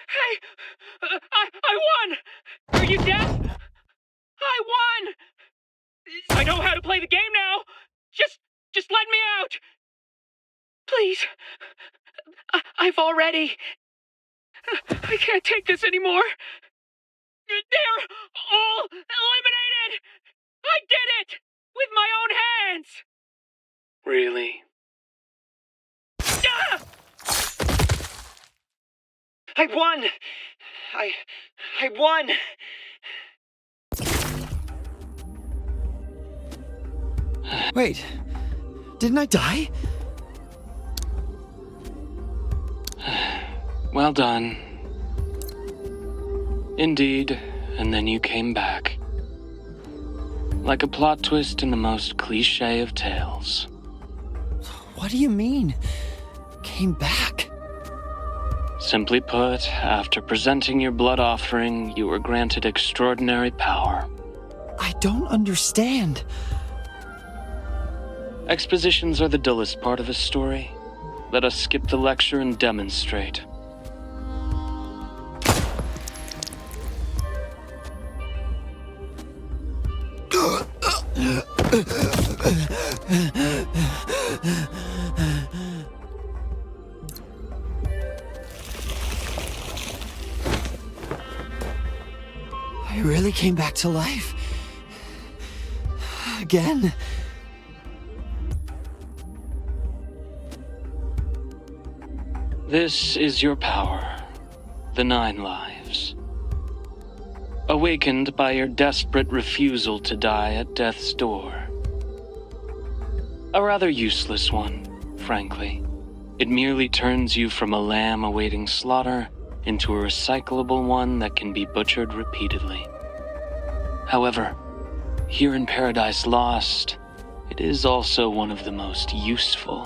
Hey! I won! Are you deaf? I won! I know how to play the game now! Just let me out! Please. I've already... I can't take this anymore. They're all eliminated! I did it! With my own hands! Really? Ah! I won! I won! Wait, didn't I die? Well done. Indeed, and then you came back. Like a plot twist in the most cliché of tales. What do you mean? Came back? Simply put, after presenting your blood offering, you were granted extraordinary power. I don't understand. Expositions are the dullest part of a story. Let us skip the lecture and demonstrate. I really came back to life. Again. This is your power, the 9 lives. Awakened by your desperate refusal to die at death's door. A rather useless one, frankly. It merely turns you from a lamb awaiting slaughter into a recyclable one that can be butchered repeatedly. However, here in Paradise Lost, it is also one of the most useful.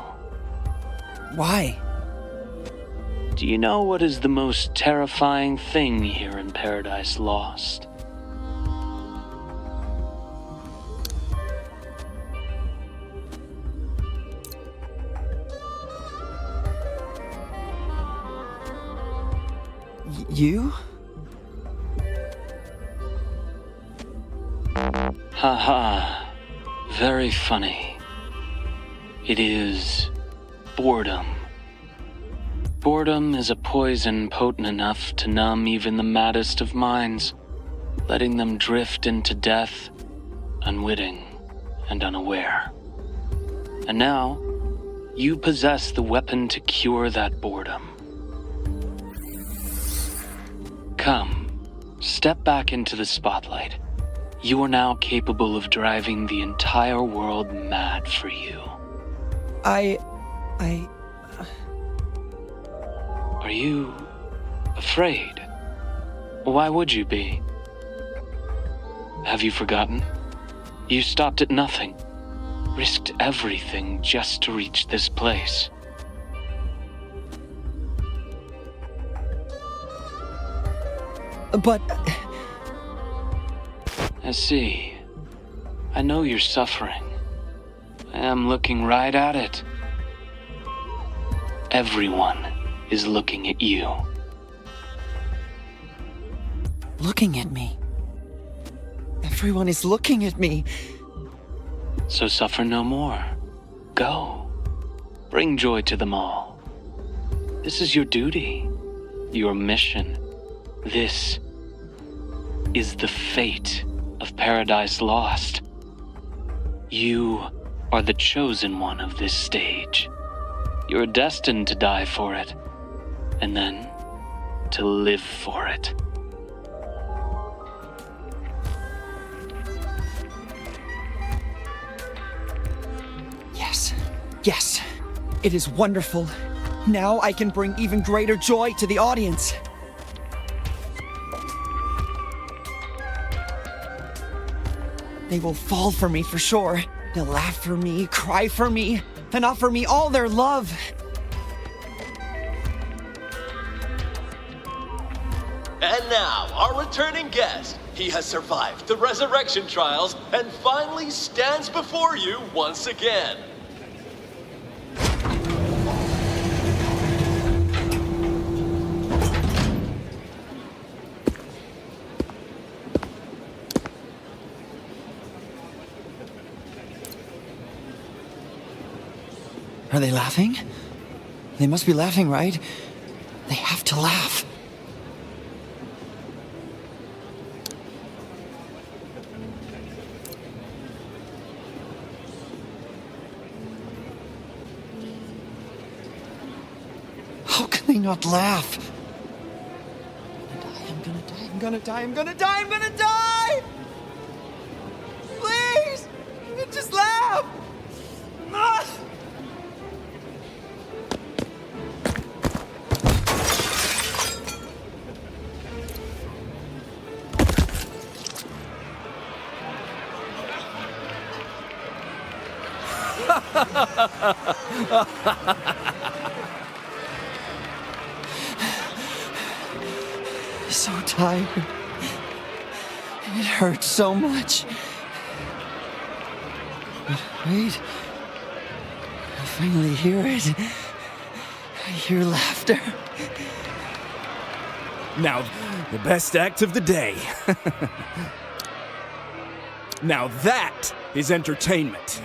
Why? Do you know what is the most terrifying thing here in Paradise Lost? You? Haha. Very funny. It is boredom. Boredom is a poison potent enough to numb even the maddest of minds, letting them drift into death, unwitting and unaware. And now, you possess the weapon to cure that boredom. Come, step back into the spotlight. You are now capable of driving the entire world mad for you. Are you afraid? Why would you be? Have you forgotten? You stopped at nothing, risked everything just to reach this place. But... I see. I know you're suffering. I am looking right at it. Everyone is looking at you. Looking at me? Everyone is looking at me. So suffer no more. Go. Bring joy to them all. This is your duty, your mission. This is the fate of Paradise Lost. You are the chosen one of this stage. You're destined to die for it, and then to live for it. Yes. Yes. It is wonderful. Now I can bring even greater joy to the audience. They will fall for me for sure. They'll laugh for me, cry for me, and offer me all their love. And now, our returning guest. He has survived the resurrection trials and finally stands before you once again. Are they laughing? They must be laughing, right? They have to laugh. How can they not laugh? I'm gonna die, I'm gonna die, I'm gonna die, I'm gonna die! Please! Just laugh! Ah! So tired. It hurts so much. But wait. I finally hear it. I hear laughter. Now, the best act of the day. Now that is entertainment.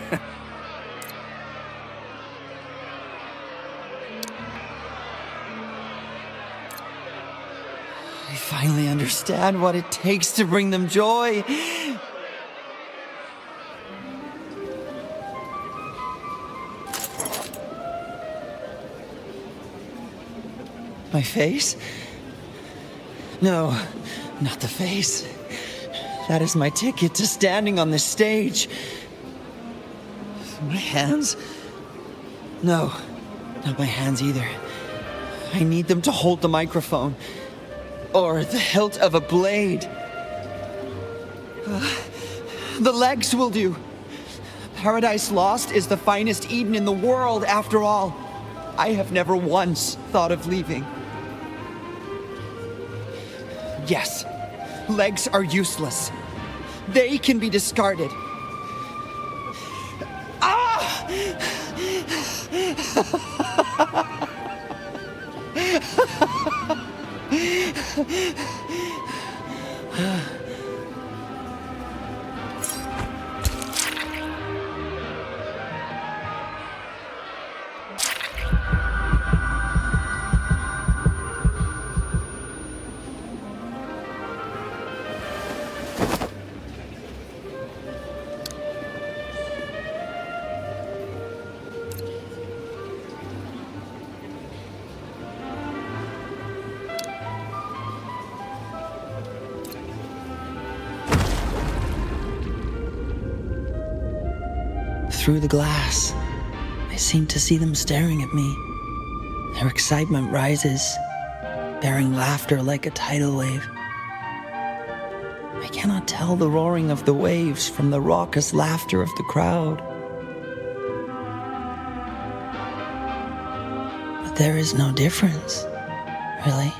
I finally understand what it takes to bring them joy. My face? No, not the face. That is my ticket to standing on this stage. My hands? No, not my hands either. I need them to hold the microphone. Or the hilt of a blade. The legs will do. Paradise Lost is the finest Eden in the world, after all. I have never once thought of leaving. Yes, legs are useless. They can be discarded. Ah! Through the glass, I seem to see them staring at me. Their excitement rises, bearing laughter like a tidal wave. I cannot tell the roaring of the waves from the raucous laughter of the crowd. But there is no difference, really.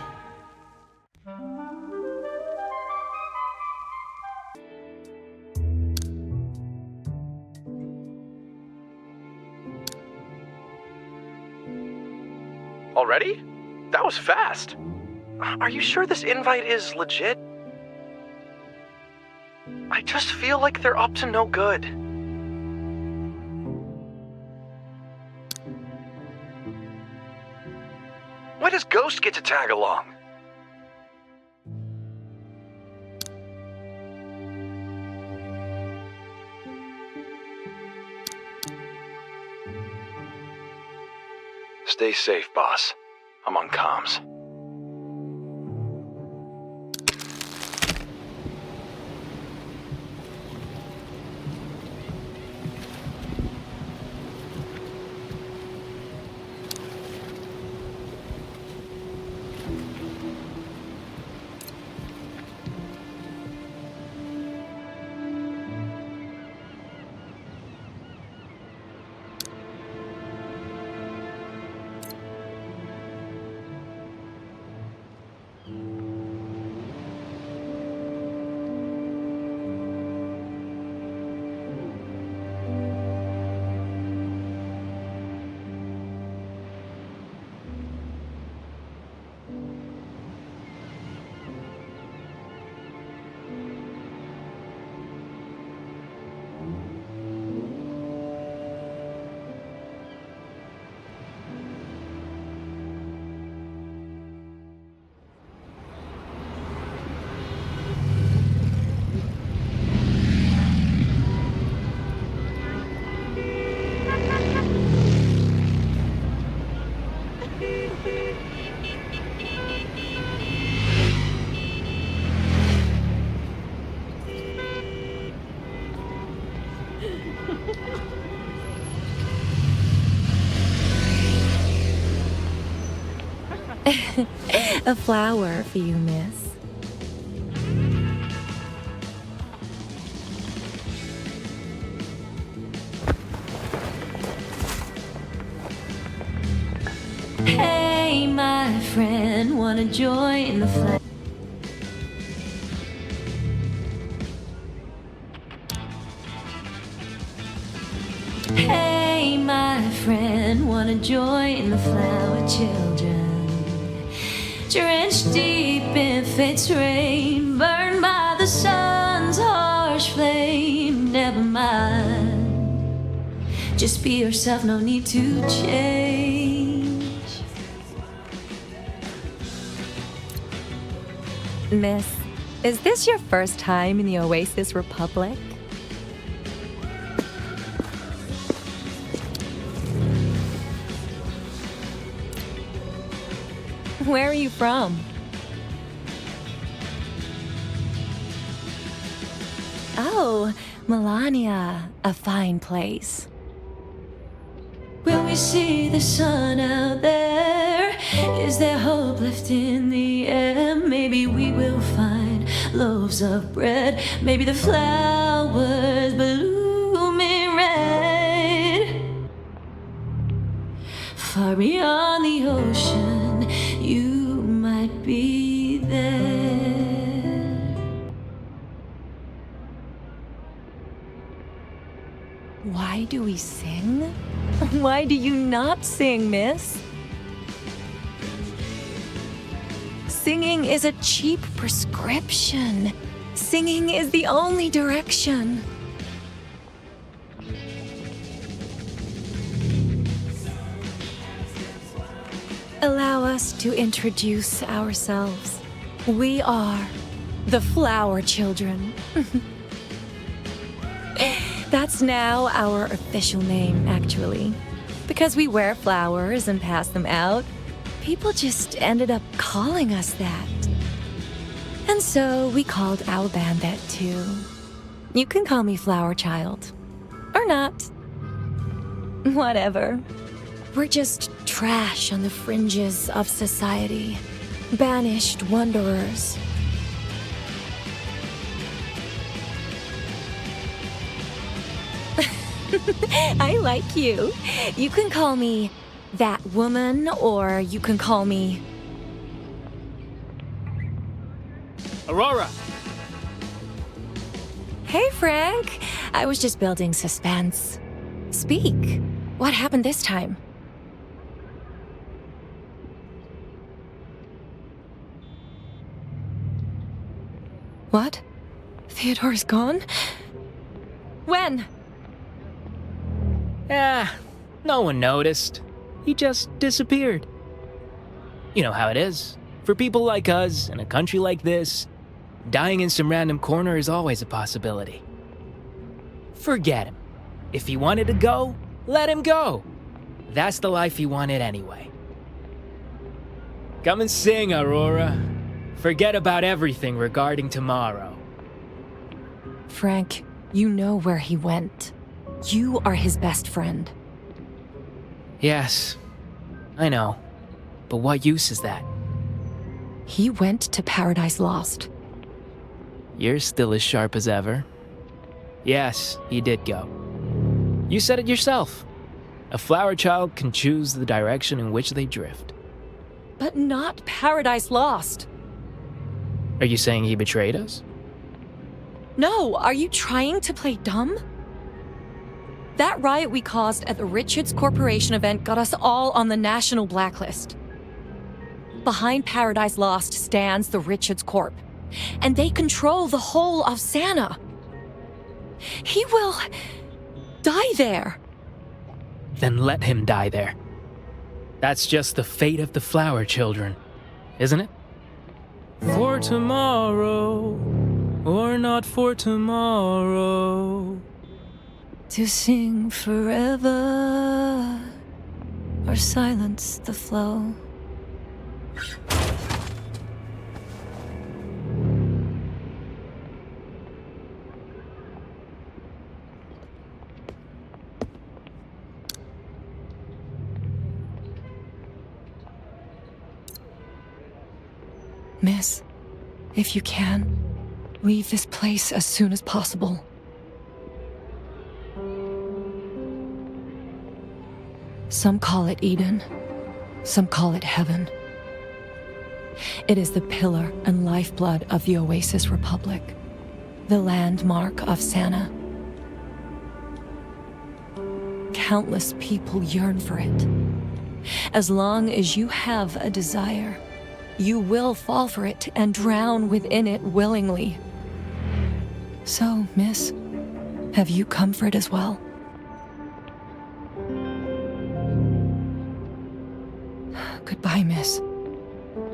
Already? That was fast. Are you sure this invite is legit? I just feel like they're up to no good. Why does Ghost get to tag along? Stay safe, boss. I'm on comms. A flower for you, miss. Hey, my friend, wanna join the flag? Hey, my friend, wanna join the flower children? Drenched deep in fate's rain, burned by the sun's harsh flame. Never mind, just be yourself, no need to change. Miss, is this your first time in the Oasis Republic? Where are you from? Oh, Melania, a fine place. Will we see the sun out there? Is there hope left in the air? Maybe we will find loaves of bread. Maybe the flowers blooming red. Far beyond the ocean, you might be there. Why do we sing? Why do you not sing, miss? Singing is a cheap prescription. Singing is the only direction. Allow us to introduce ourselves. We are the Flower Children. That's now our official name, actually. Because we wear flowers and pass them out, people just ended up calling us that. And so we called our band that too. You can call me Flower Child. Or not. Whatever. We're just trash on the fringes of society. Banished wanderers. I like you. You can call me that woman, or you can call me... Aurora! Hey, Frank. I was just building suspense. Speak. What happened this time? What? Theodore's gone? When? No one noticed. He just disappeared. You know how it is. For people like us, in a country like this, dying in some random corner is always a possibility. Forget him. If he wanted to go, let him go. That's the life he wanted anyway. Come and sing, Aurora. Forget about everything regarding tomorrow. Frank, you know where he went. You are his best friend. Yes, I know. But what use is that? He went to Paradise Lost. You're still as sharp as ever. Yes, he did go. You said it yourself. A flower child can choose the direction in which they drift. But not Paradise Lost. Are you saying he betrayed us? No, are you trying to play dumb? That riot we caused at the Richards Corporation event got us all on the national blacklist. Behind Paradise Lost stands the Richards Corp, and they control the whole of Santa. He will die there. Then let him die there. That's just the fate of the Flower Children, isn't it? For tomorrow, or not for tomorrow. To sing forever, or silence the flow. Miss, if you can, leave this place as soon as possible. Some call it Eden, some call it heaven. It is the pillar and lifeblood of the Oasis Republic, the landmark of Sana. Countless people yearn for it. As long as you have a desire, you will fall for it and drown within it willingly. So, miss, have you come for it as well? Goodbye, miss.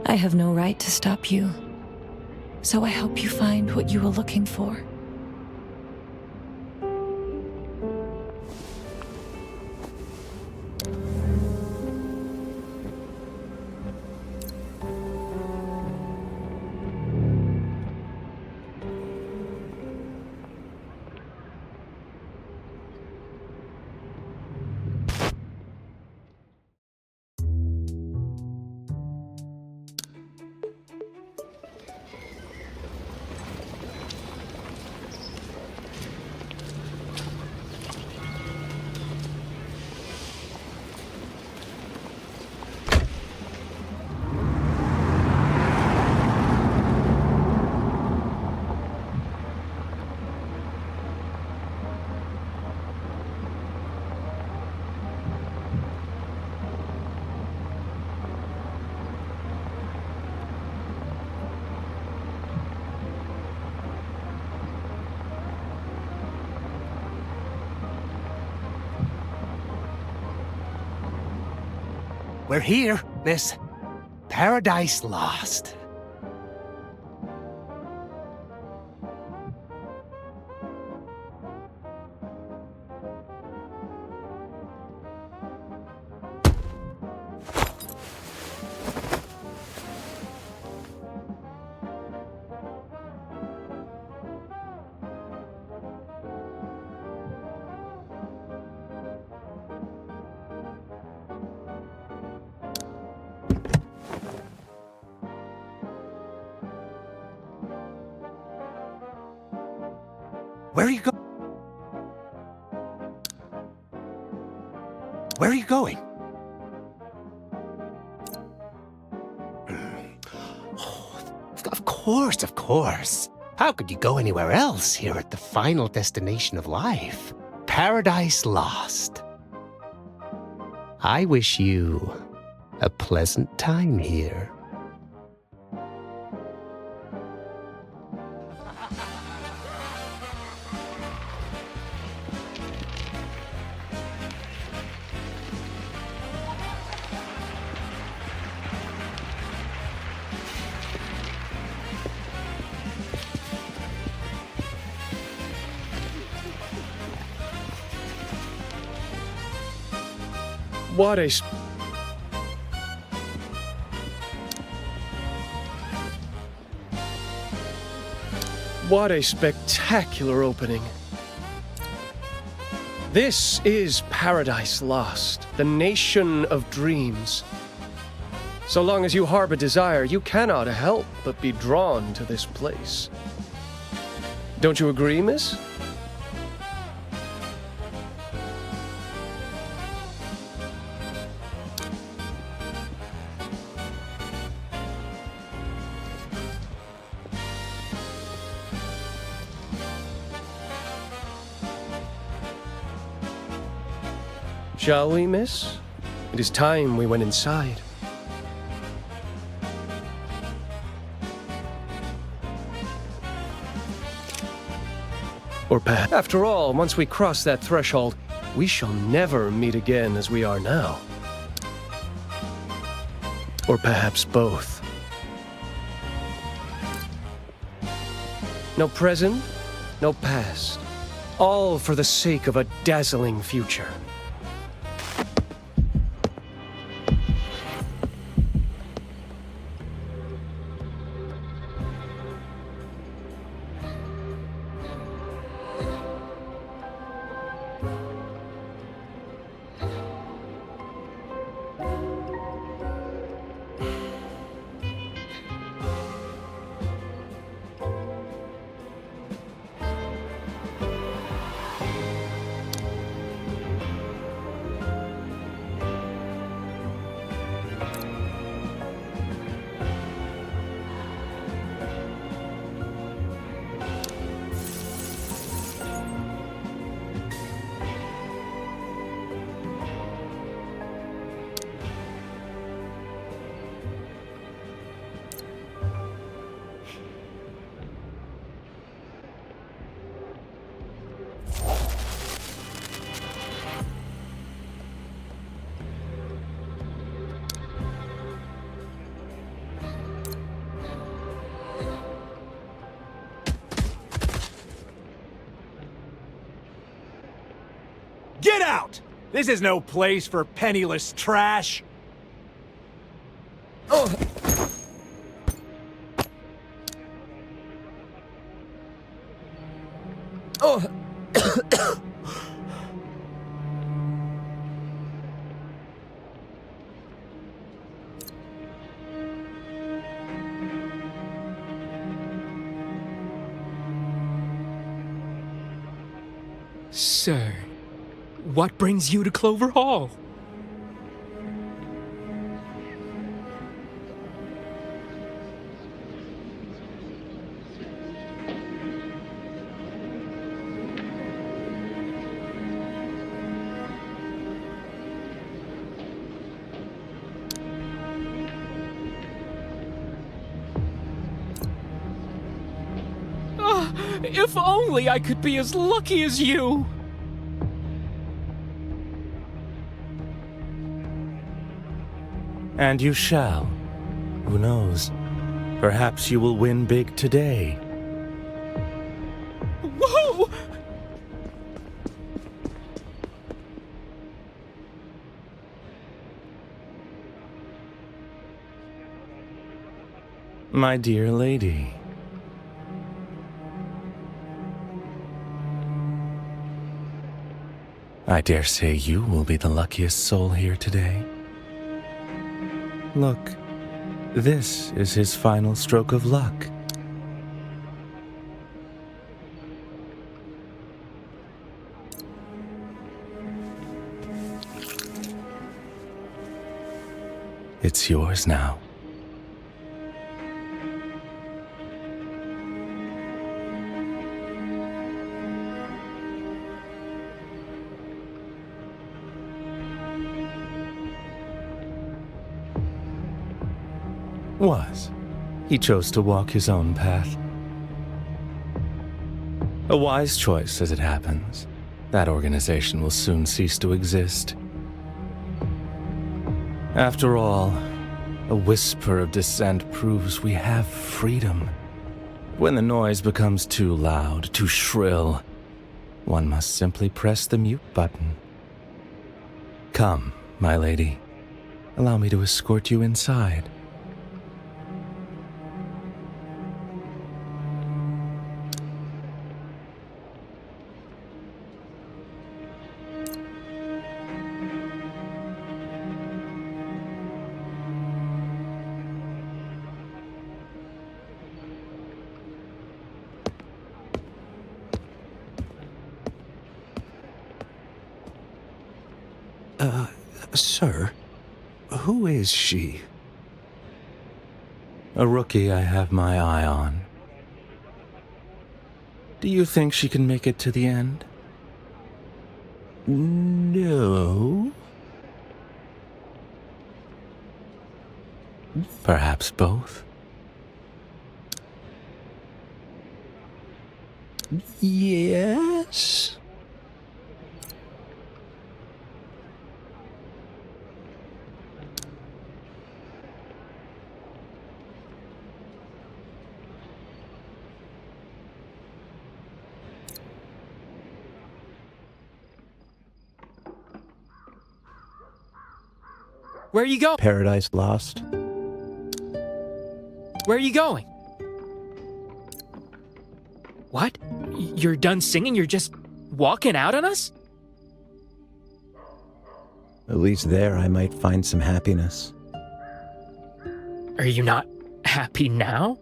I have no right to stop you. So I hope you find what you were looking for. We're here, miss. Paradise Lost. Where are you going? Where are you going? Oh, of course. How could you go anywhere else here at the final destination of life? Paradise Lost. I wish you a pleasant time here. What a spectacular opening. This is Paradise Lost, the nation of dreams. So long as you harbor desire, you cannot help but be drawn to this place. Don't you agree, miss? Shall we, miss? It is time we went inside. Or perhaps, after all, once we cross that threshold, we shall never meet again as we are now. Or perhaps both. No present, no past. All for the sake of a dazzling future. This is no place for penniless trash. Sir, what brings you to Clover Hall? If only I could be as lucky as you! And you shall. Who knows? Perhaps you will win big today. Whoa! My dear lady. I dare say you will be the luckiest soul here today. Look, this is his final stroke of luck. It's yours now. Was. He chose to walk his own path. A wise choice, as it happens. That organization will soon cease to exist. After all, a whisper of dissent proves we have freedom. When the noise becomes too loud, too shrill, one must simply press the mute button. Come, my lady. Allow me to escort you inside. Sir, who is she? A rookie I have my eye on. Do you think she can make it to the end? No. Perhaps both? Yes? Where are you going? Paradise Lost? Where are you going? What? You're done singing? You're just walking out on us? At least there I might find some happiness. Are you not happy now?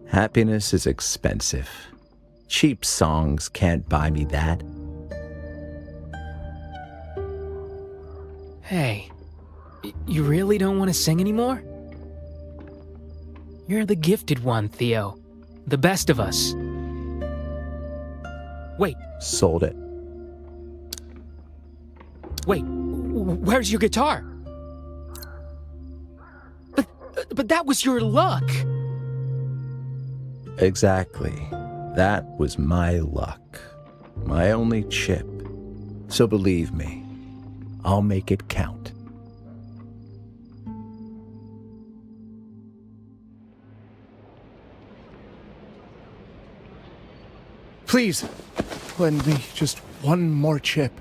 Happiness is expensive. Cheap songs can't buy me that. Hey, you really don't want to sing anymore? You're the gifted one, Theo. The best of us. Wait, Sold it. wait, where's your guitar? But that was your luck. Exactly. That was my luck. My only chip. So believe me, I'll make it count. Please, lend me just one more chip.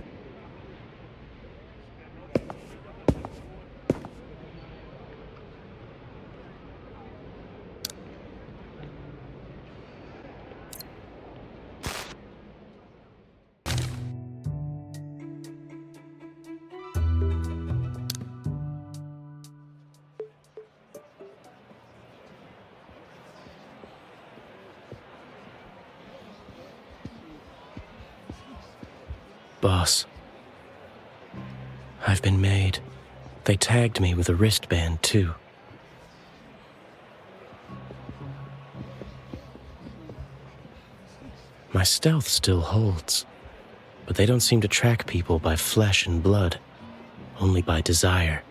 Boss, I've been made. They tagged me with a wristband, too. My stealth still holds, but they don't seem to track people by flesh and blood, only by desire.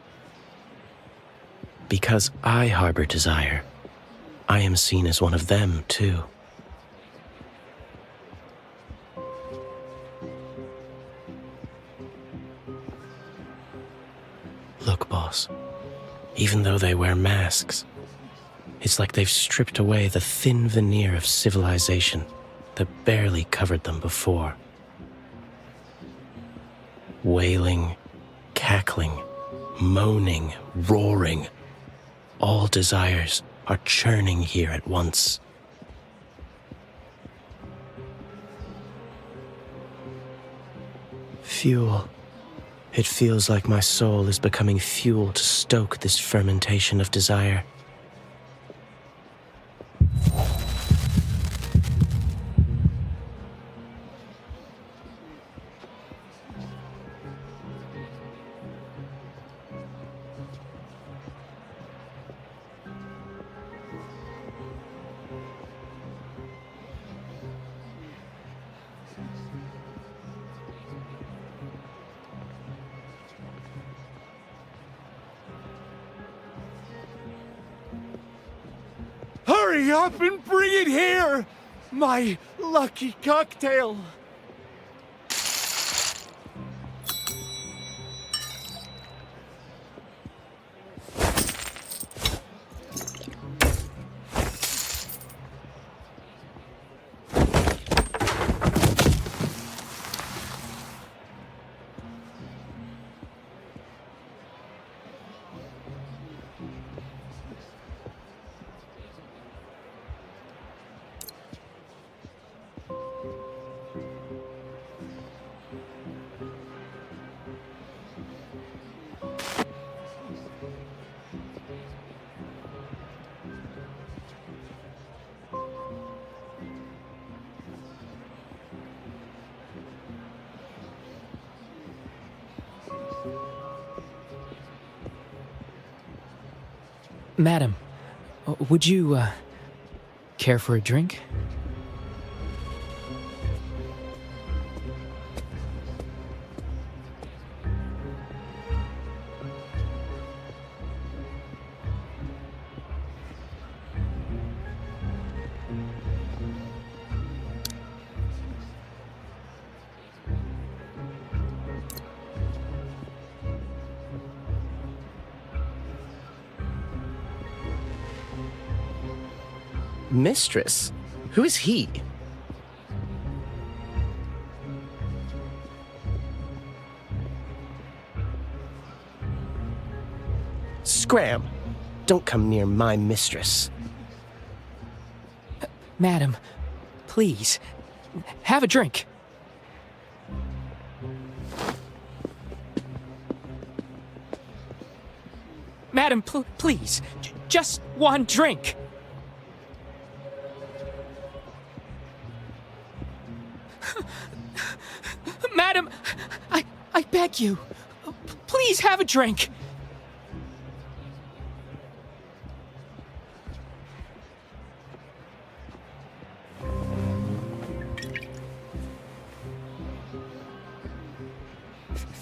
Because I harbor desire, I am seen as one of them, too. Look, boss, even though they wear masks, it's like they've stripped away the thin veneer of civilization that barely covered them before. Wailing, cackling, moaning, roaring, all desires are churning here at once. Fuel. It feels like my soul is becoming fuel to stoke this fermentation of desire. Hurry up and bring it here! My lucky cocktail! Madam, would you, care for a drink? Mistress? Who is he? Scram! Don't come near my mistress. Madam, please, have a drink. Madam, please, just one drink. Madam, I beg you, please have a drink.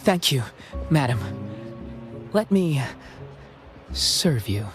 Thank you, madam. Let me serve you.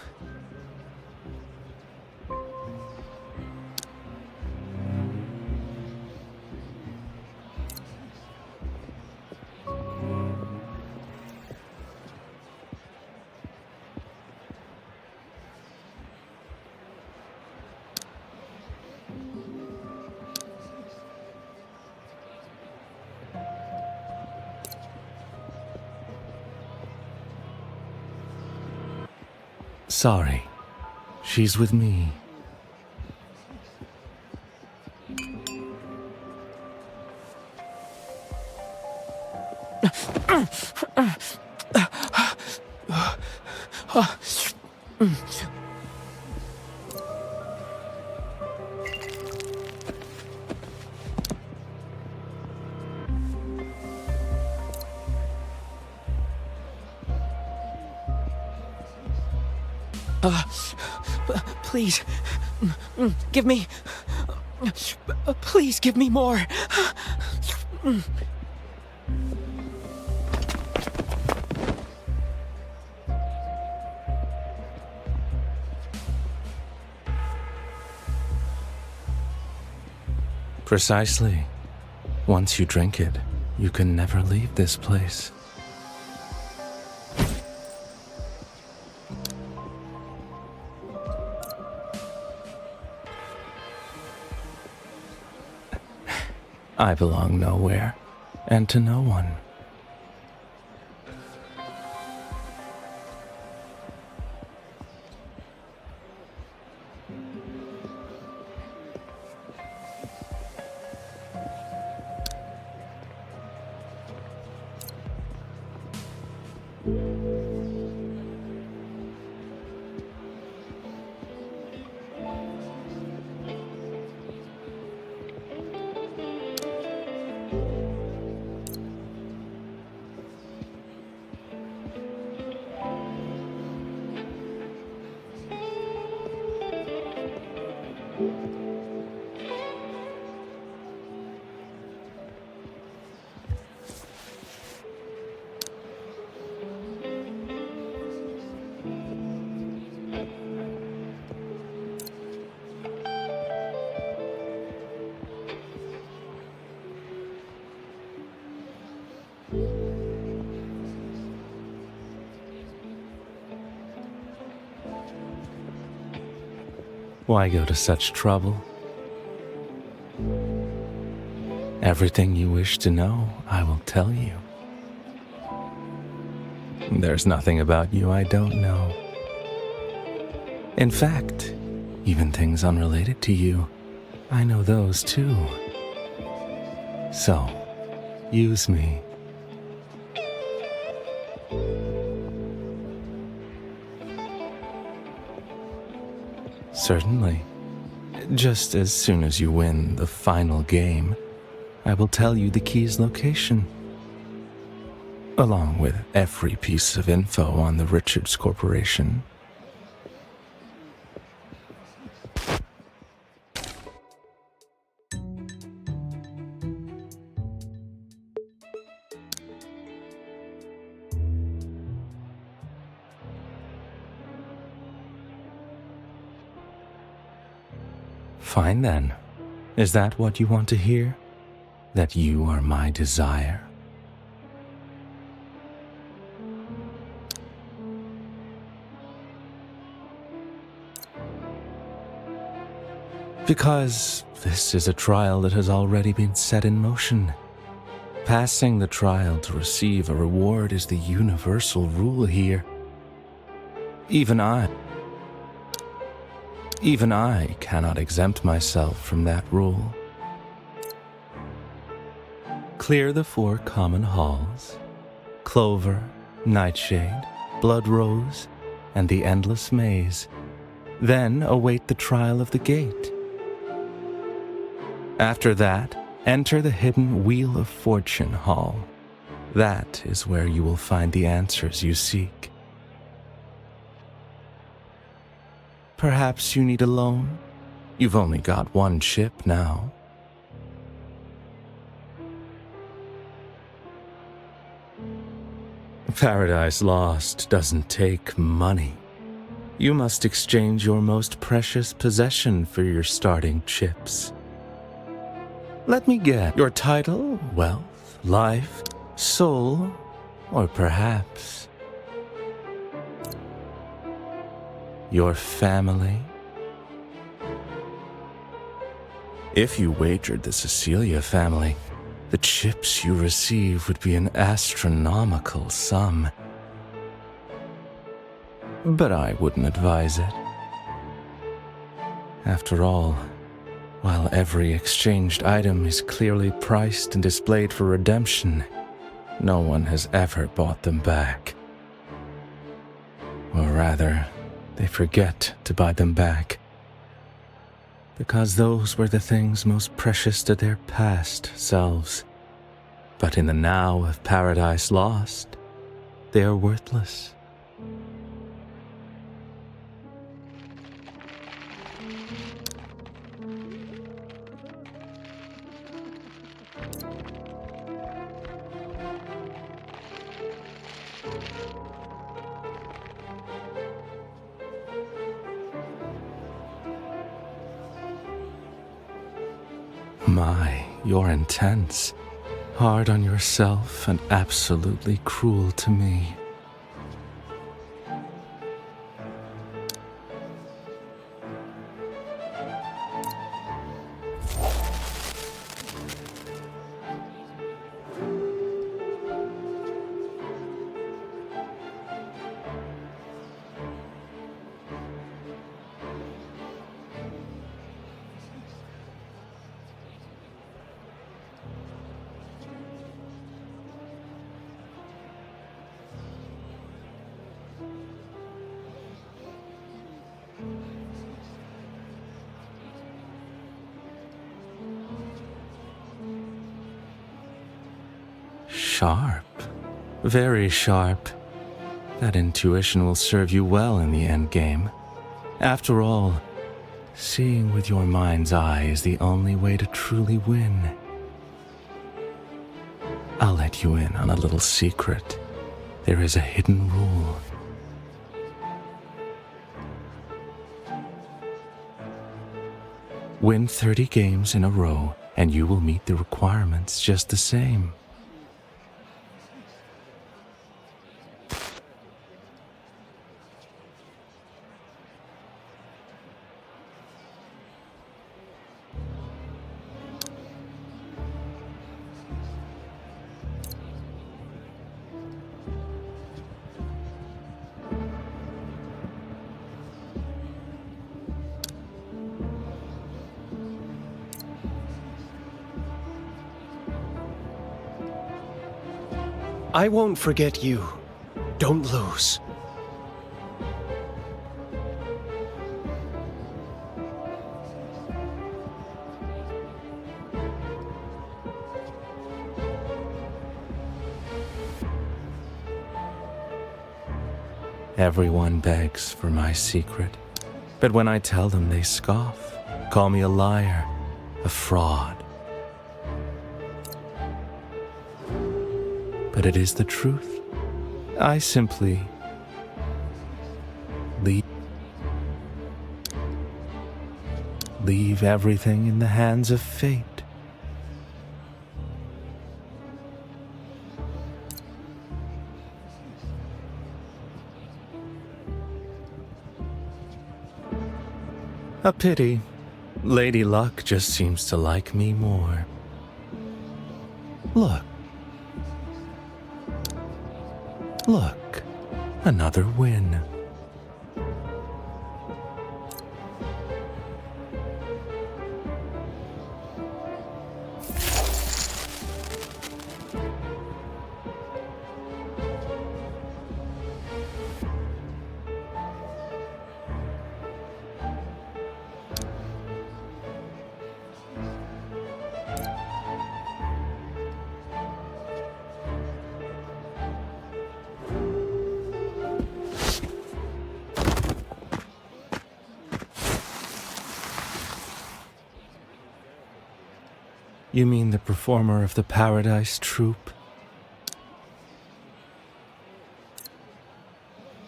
Sorry. She's with me. Please, give me. Please give me more. Precisely. Once you drink it, you can never leave this place. I belong nowhere, and to no one. Why go to such trouble? Everything you wish to know, I will tell you. There's nothing about you I don't know. In fact, even things unrelated to you, I know those too. So, use me. Certainly. Just as soon as you win the final game, I will tell you the key's location, along with every piece of info on the Richards Corporation. Fine then. Is that what you want to hear? That you are my desire? Because this is a trial that has already been set in motion. Passing the trial to receive a reward is the universal rule here. Even I cannot exempt myself from that rule. Clear the 4 common halls, Clover, Nightshade, Blood Rose, and the Endless Maze. Then await the trial of the gate. After that, enter the hidden Wheel of Fortune hall. That is where you will find the answers you seek. Perhaps you need a loan? You've only got 1 chip now. Paradise Lost doesn't take money. You must exchange your most precious possession for your starting chips. Let me get your title, wealth, life, soul, or perhaps your family? If you wagered the Cecilia family, the chips you receive would be an astronomical sum. but I wouldn't advise it. After all, while every exchanged item is clearly priced and displayed for redemption, no one has ever bought them back. Or rather, they forget to buy them back. Because those were the things most precious to their past selves. But in the now of Paradise Lost, they are worthless. My, you're intense. Hard on yourself and absolutely cruel to me. Sharp. Very sharp. That intuition will serve you well in the endgame. After all, seeing with your mind's eye is the only way to truly win. I'll let you in on a little secret. There is a hidden rule. Win 30 games in a row, and you will meet the requirements just the same. I won't forget you. Don't lose. Everyone begs for my secret, but when I tell them they scoff, call me a liar, a fraud. But it is the truth. I simply leave everything in the hands of fate. A pity. Lady Luck just seems to like me more. Look. Look. Another win. You mean the performer of the Paradise Troupe?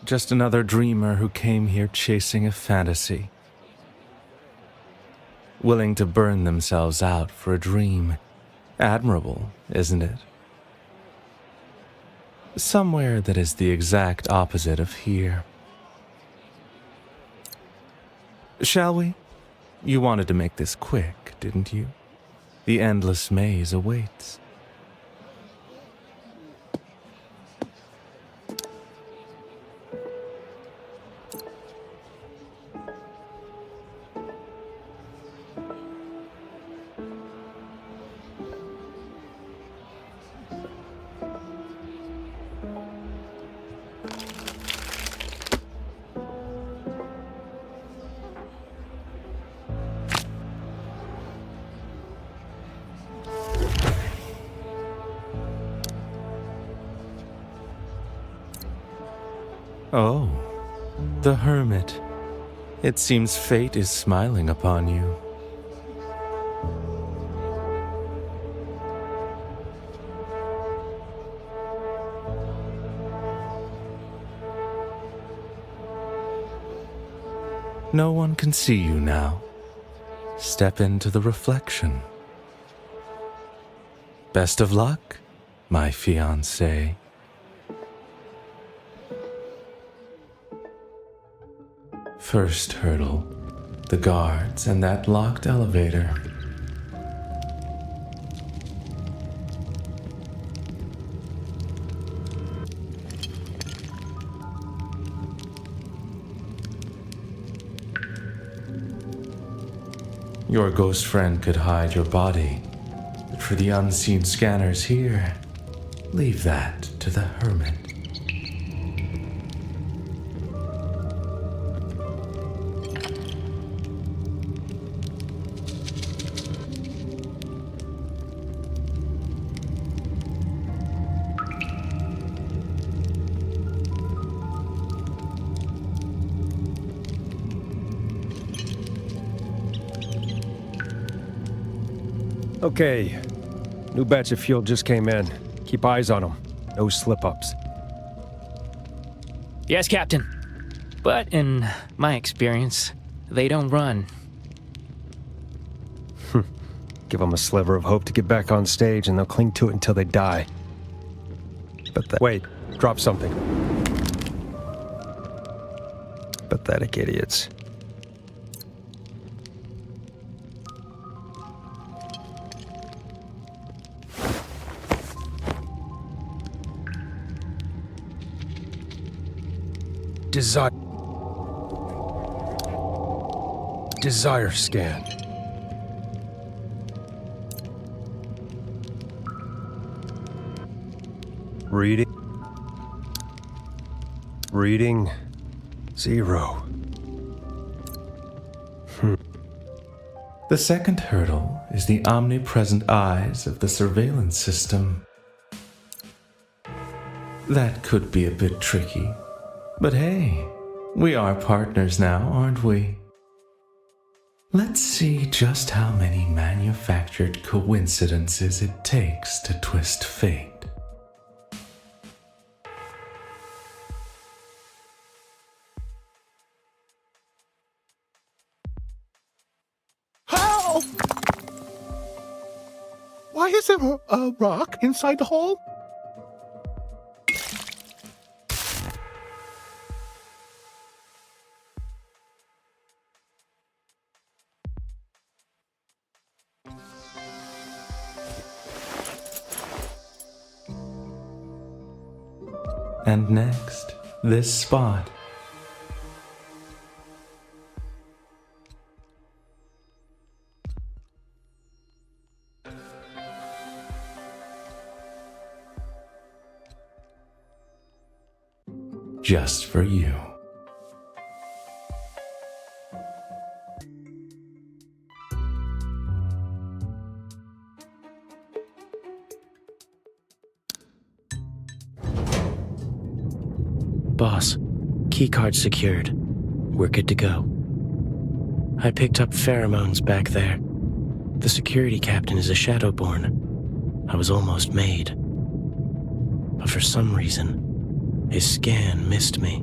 Just another dreamer who came here chasing a fantasy. Willing to burn themselves out for a dream. Admirable, isn't it? Somewhere that is the exact opposite of here. Shall we? You wanted to make this quick, didn't you? The endless maze awaits. Oh, the hermit. It seems fate is smiling upon you. No one can see you now. Step into the reflection. Best of luck, my fiancé. First hurdle, the guards and that locked elevator. Your ghost friend could hide your body, but for the unseen scanners here, leave that to the hermit. Okay. New batch of fuel just came in. Keep eyes on them. No slip-ups. Yes, Captain. But in my experience, they don't run. Give them a sliver of hope to get back on stage and they'll cling to it until they die. Wait, drop something. Pathetic idiots. Desire scan. Reading 0. The second hurdle is the omnipresent eyes of the surveillance system. That could be a bit tricky, but hey, we are partners now, aren't we? Let's see just how many manufactured coincidences it takes to twist fate. Help! Why is there a rock inside the hole? And next, this spot. Just for you. Boss, keycard secured. We're good to go. I picked up pheromones back there. The security captain is a Shadowborn. I was almost made. But for some reason, his scan missed me.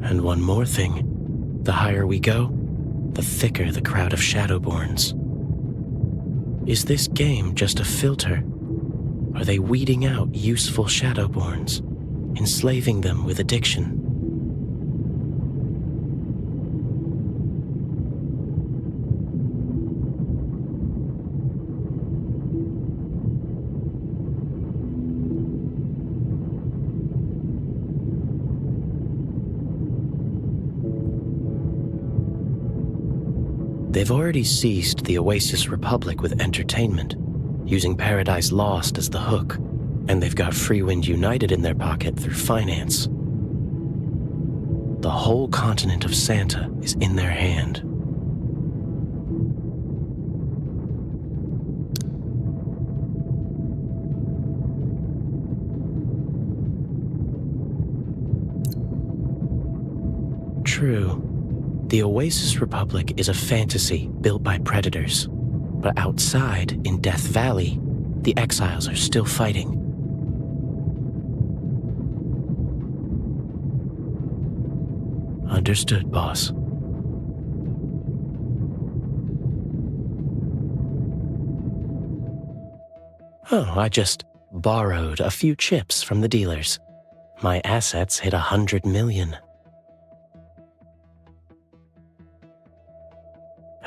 And one more thing. The higher we go, the thicker the crowd of Shadowborns. Is this game just a filter? Are they weeding out useful Shadowborns, enslaving them with addiction? They've already seized the Oasis Republic with entertainment, using Paradise Lost as the hook, and they've got Freewind United in their pocket through finance. The whole continent of Santa is in their hand. True. The Oasis Republic is a fantasy built by predators. But outside, in Death Valley, the exiles are still fighting. Understood, boss. Oh, I just borrowed a few chips from the dealers. My assets hit 100 million.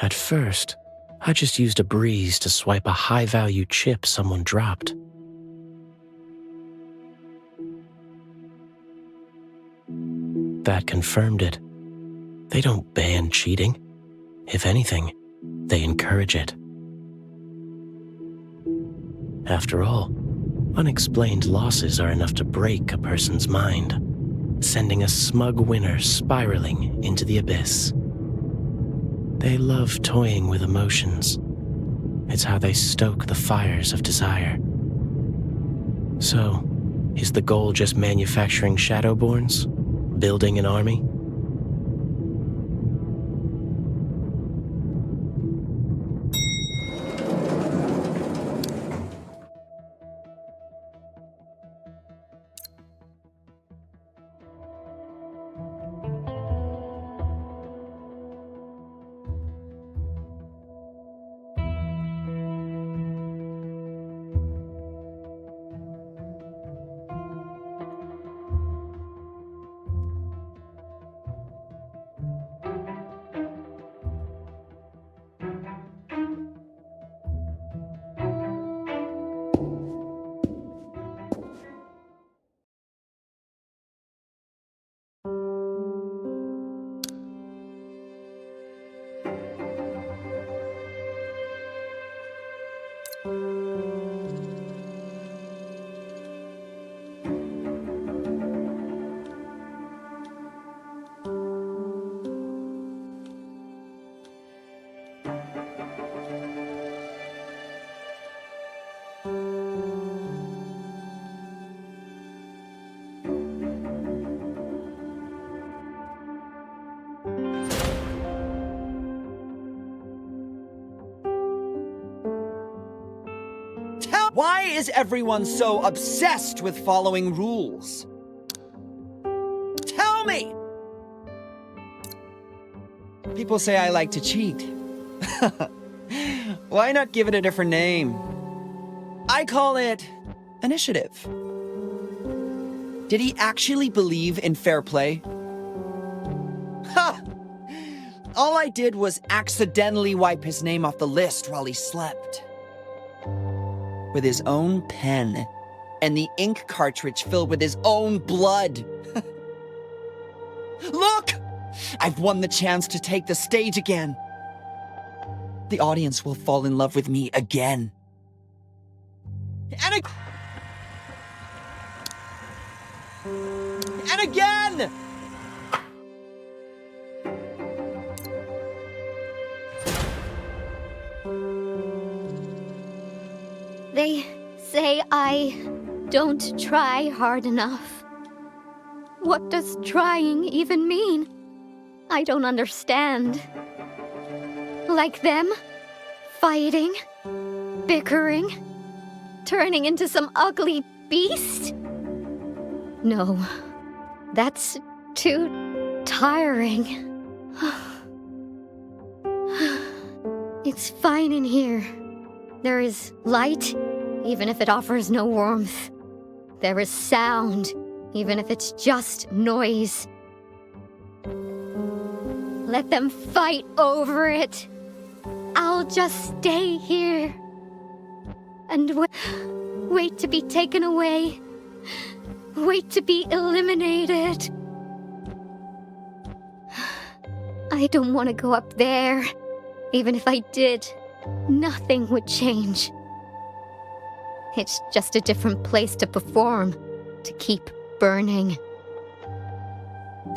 At first, I just used a breeze to swipe a high-value chip someone dropped. That confirmed it. They don't ban cheating. If anything, they encourage it. After all, unexplained losses are enough to break a person's mind, sending a smug winner spiraling into the abyss. They love toying with emotions. It's how they stoke the fires of desire. So, is the goal just manufacturing Shadowborns? Building an army? Why is everyone so obsessed with following rules? Tell me! People say I like to cheat. Why not give it a different name? I call it initiative. Did he actually believe in fair play? Ha! All I did was accidentally wipe his name off the list while he slept. With his own pen, and the ink cartridge filled with his own blood. Look! I've won the chance to take the stage again. The audience will fall in love with me again. And again! They say I don't try hard enough. What does trying even mean? I don't understand. Like them? Fighting? Bickering? Turning into some ugly beast? No. That's too tiring. It's fine in here. There is light, even if it offers no warmth. There is sound, even if it's just noise. Let them fight over it. I'll just stay here and wait to be taken away. Wait to be eliminated. I don't want to go up there. Even if I did, nothing would change. It's just a different place to perform, to keep burning.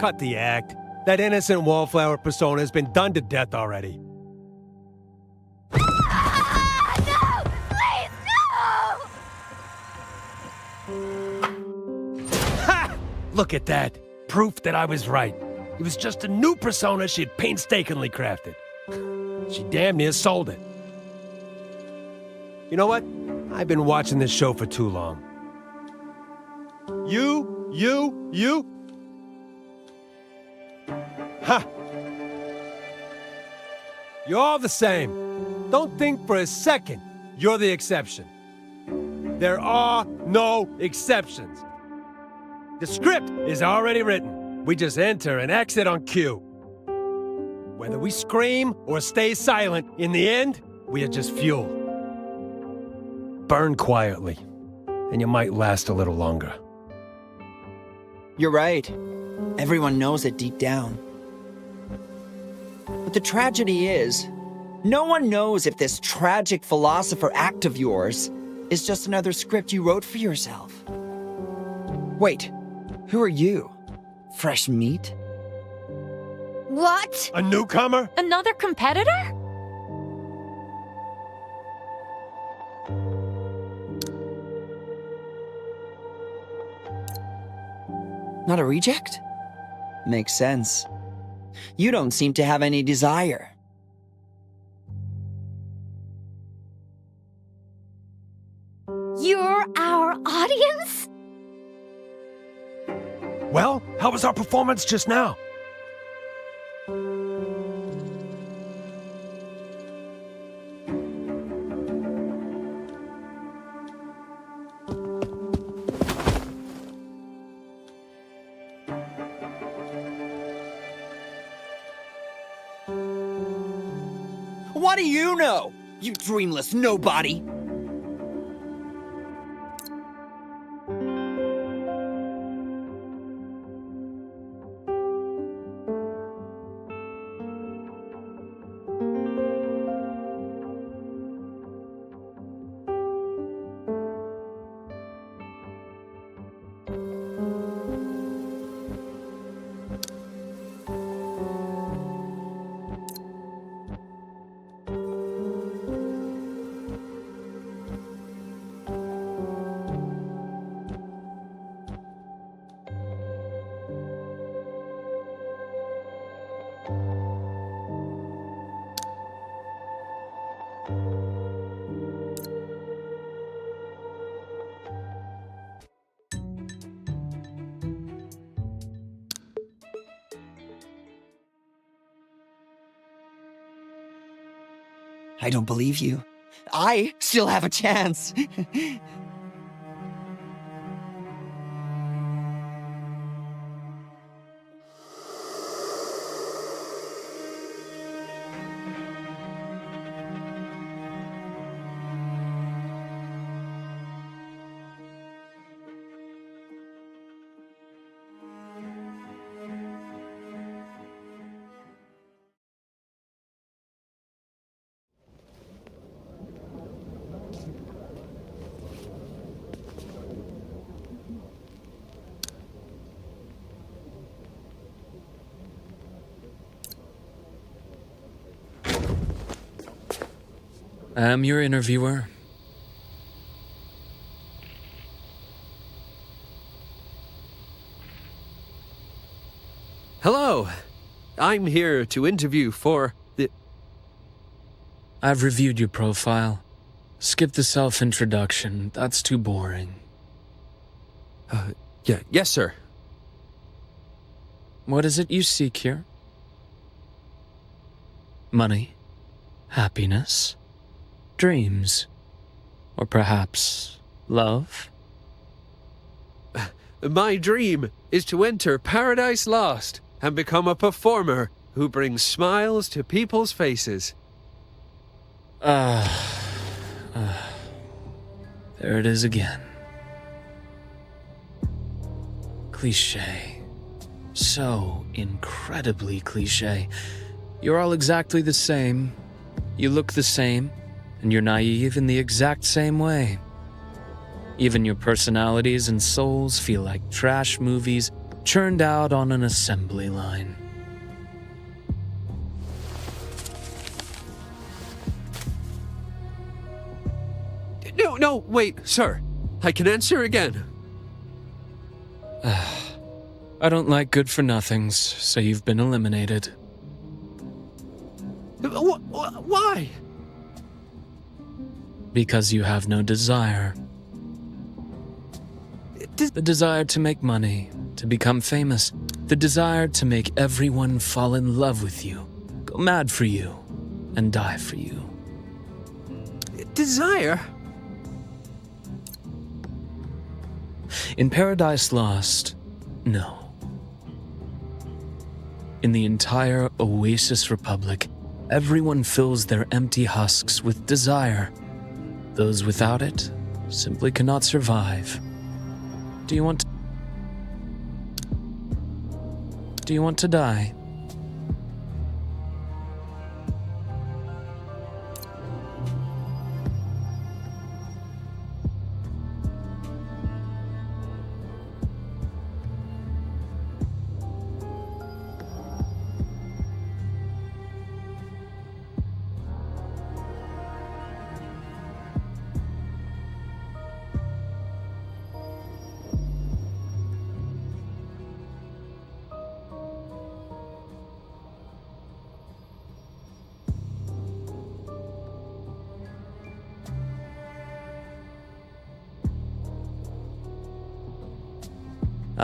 Cut the act. That innocent wallflower persona has been done to death already. No! Please, no! Ha! Look at that. Proof that I was right. It was just a new persona she'd painstakingly crafted. She damn near sold it. You know what? I've been watching this show for too long. You. Ha! You're all the same. Don't think for a second you're the exception. There are no exceptions. The script is already written. We just enter and exit on cue. Whether we scream or stay silent, in the end, we are just fuel. Burn quietly, and you might last a little longer. You're right. Everyone knows it deep down. But the tragedy is, no one knows if this tragic philosopher act of yours is just another script you wrote for yourself. Wait, who are you? Fresh meat? What? A newcomer? Another competitor? Not a reject? Makes sense. You don't seem to have any desire. You're our audience? Well, how was our performance just now? What do you know, you dreamless nobody? I don't believe you. I still have a chance. I'm your interviewer. Hello. I'm here to interview for the... I've reviewed your profile. Skip the self-introduction. That's too boring. Yes, sir. What is it you seek here? Money? Happiness? Dreams? Or perhaps love? My dream is to enter Paradise Lost and become a performer who brings smiles to people's faces. There it is again. Cliché. So incredibly cliché. You're all exactly the same. You look the same, and you're naive in the exact same way. Even your personalities and souls feel like trash movies churned out on an assembly line. No, wait, sir. I can answer again. I don't like good-for-nothings, so you've been eliminated. Why? Because you have no desire. The desire to make money, to become famous, the desire to make everyone fall in love with you, go mad for you, and die for you. Desire? In Paradise Lost, no. In the entire Oasis Republic, everyone fills their empty husks with desire. Those without it simply cannot survive. Do you want to die?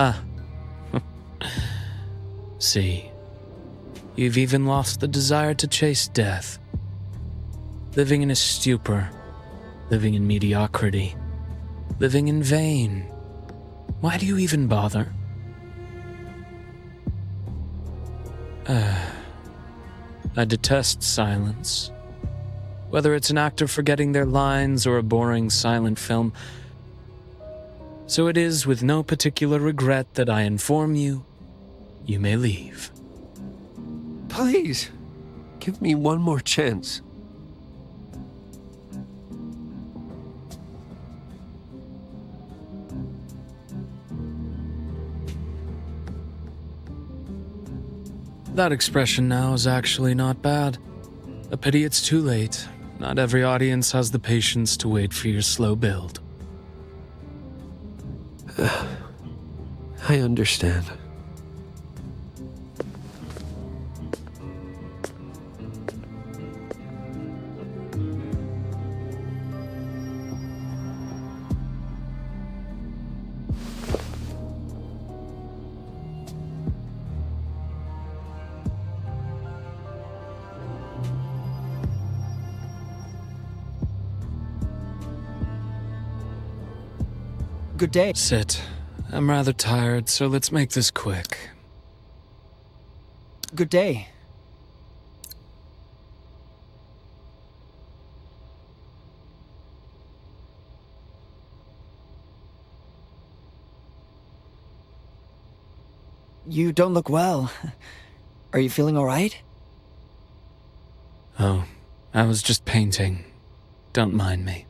Ah. See, you've even lost the desire to chase death. Living in a stupor, living in mediocrity, living in vain. Why do you even bother? I detest silence. Whether it's an actor forgetting their lines or a boring silent film. So it is with no particular regret that I inform you, you may leave. Please, give me one more chance. That expression now is actually not bad. A pity it's too late. Not every audience has the patience to wait for your slow build. I understand. Good day. Sit. I'm rather tired, so let's make this quick. Good day. You don't look well. Are you feeling all right? Oh, I was just painting. Don't mind me.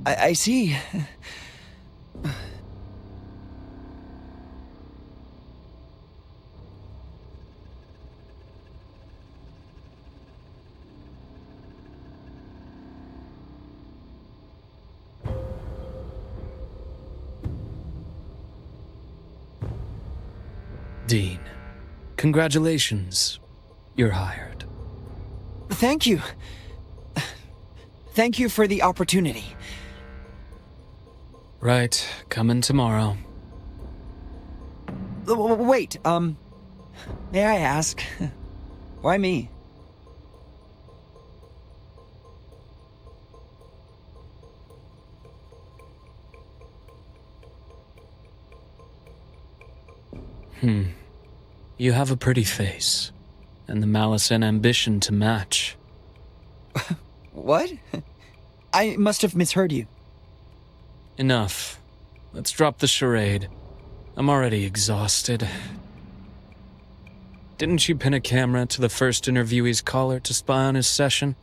I see. Dean, congratulations. You're hired. Thank you. Thank you for the opportunity. Right, come in tomorrow. Wait, may I ask, why me? You have a pretty face, and the malice and ambition to match. What? I must have misheard you. Enough. Let's drop the charade. I'm already exhausted. Didn't you pin a camera to the first interviewee's collar to spy on his session?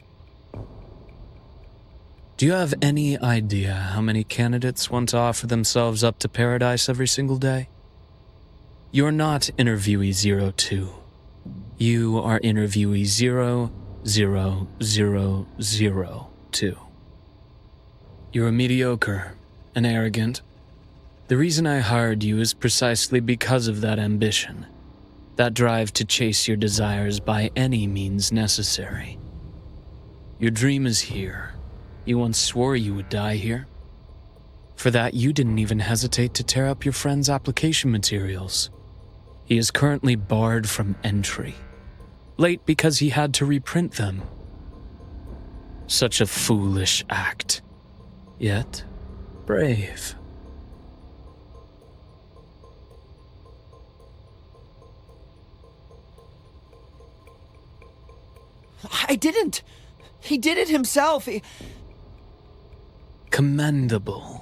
Do Do you have any idea how many candidates want to offer themselves up to paradise every single day? You're not interviewee 02. You are interviewee 00002. You're mediocre and arrogant. The reason I hired you is precisely because of that ambition, that drive to chase your desires by any means necessary. Your dream is here. You once swore you would die here. For that, you didn't even hesitate to tear up your friend's application materials. He is currently barred from entry, late because he had to reprint them. Such a foolish act, yet brave. I didn't. He did it himself. Commendable.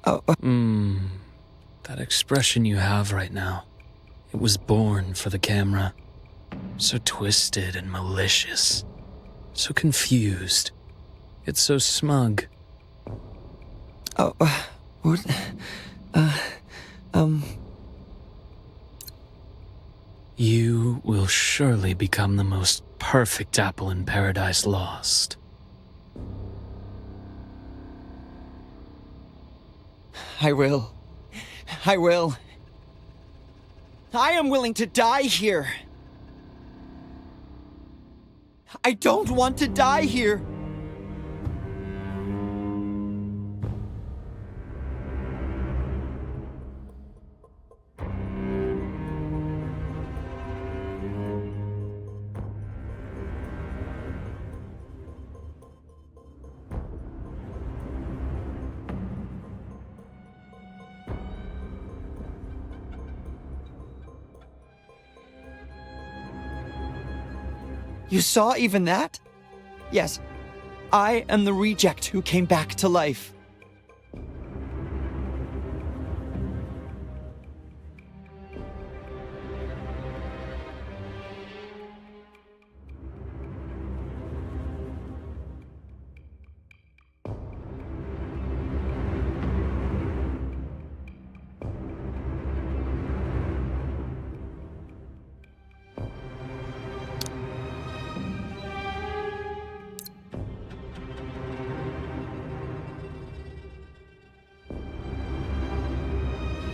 That expression you have right now, it was born for the camera. So twisted and malicious. So confused. It's so smug. What? You will surely become the most perfect apple in Paradise Lost. I will. I will. I am willing to die here. I don't want to die here. You saw even that? Yes, I am the reject who came back to life.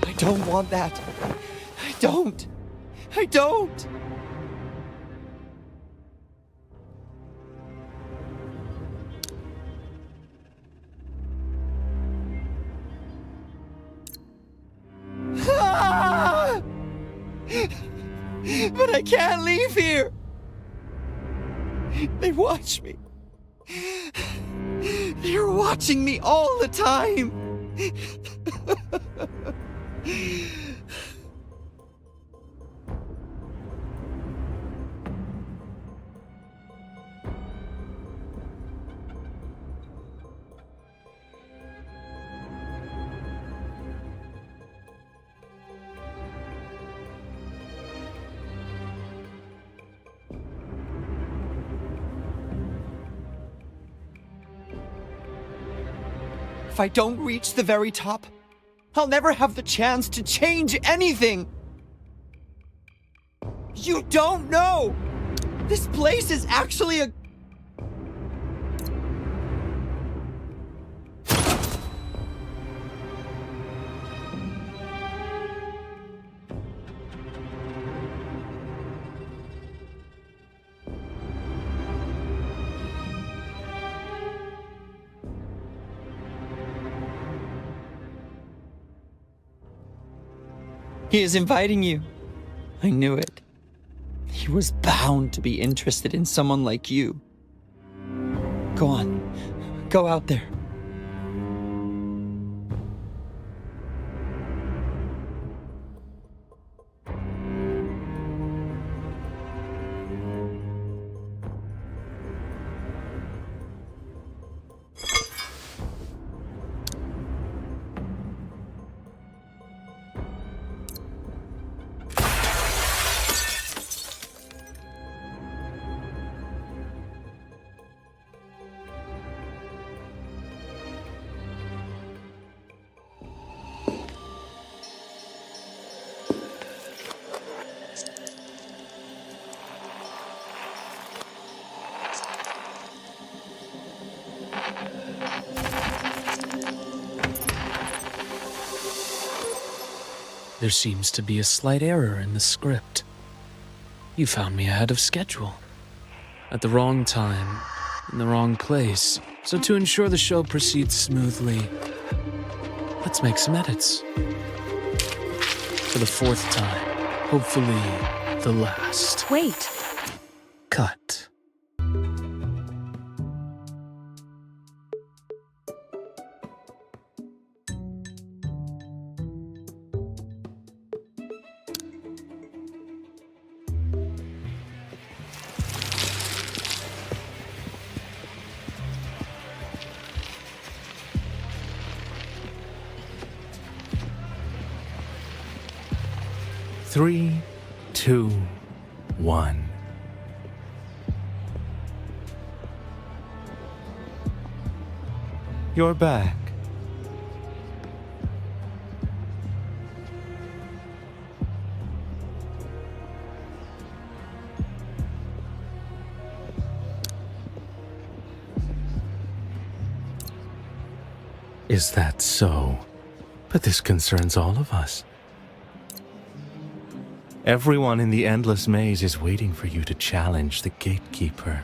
I don't want that. I don't. I don't. Ah! But I can't leave here. They watch me. They're watching me all the time. If I don't reach the very top, I'll never have the chance to change anything. You don't know! This place is actually a... He is inviting you. I knew it. He was bound to be interested in someone like you. Go on. Go out there. There seems to be a slight error in the script. You found me ahead of schedule. At the wrong time, in the wrong place. So to ensure the show proceeds smoothly, let's make some edits. For the 4th time, hopefully the last. Wait. Cut. Three, two, one. You're back. Is that so? But this concerns all of us. Everyone in the endless maze is waiting for you to challenge the gatekeeper.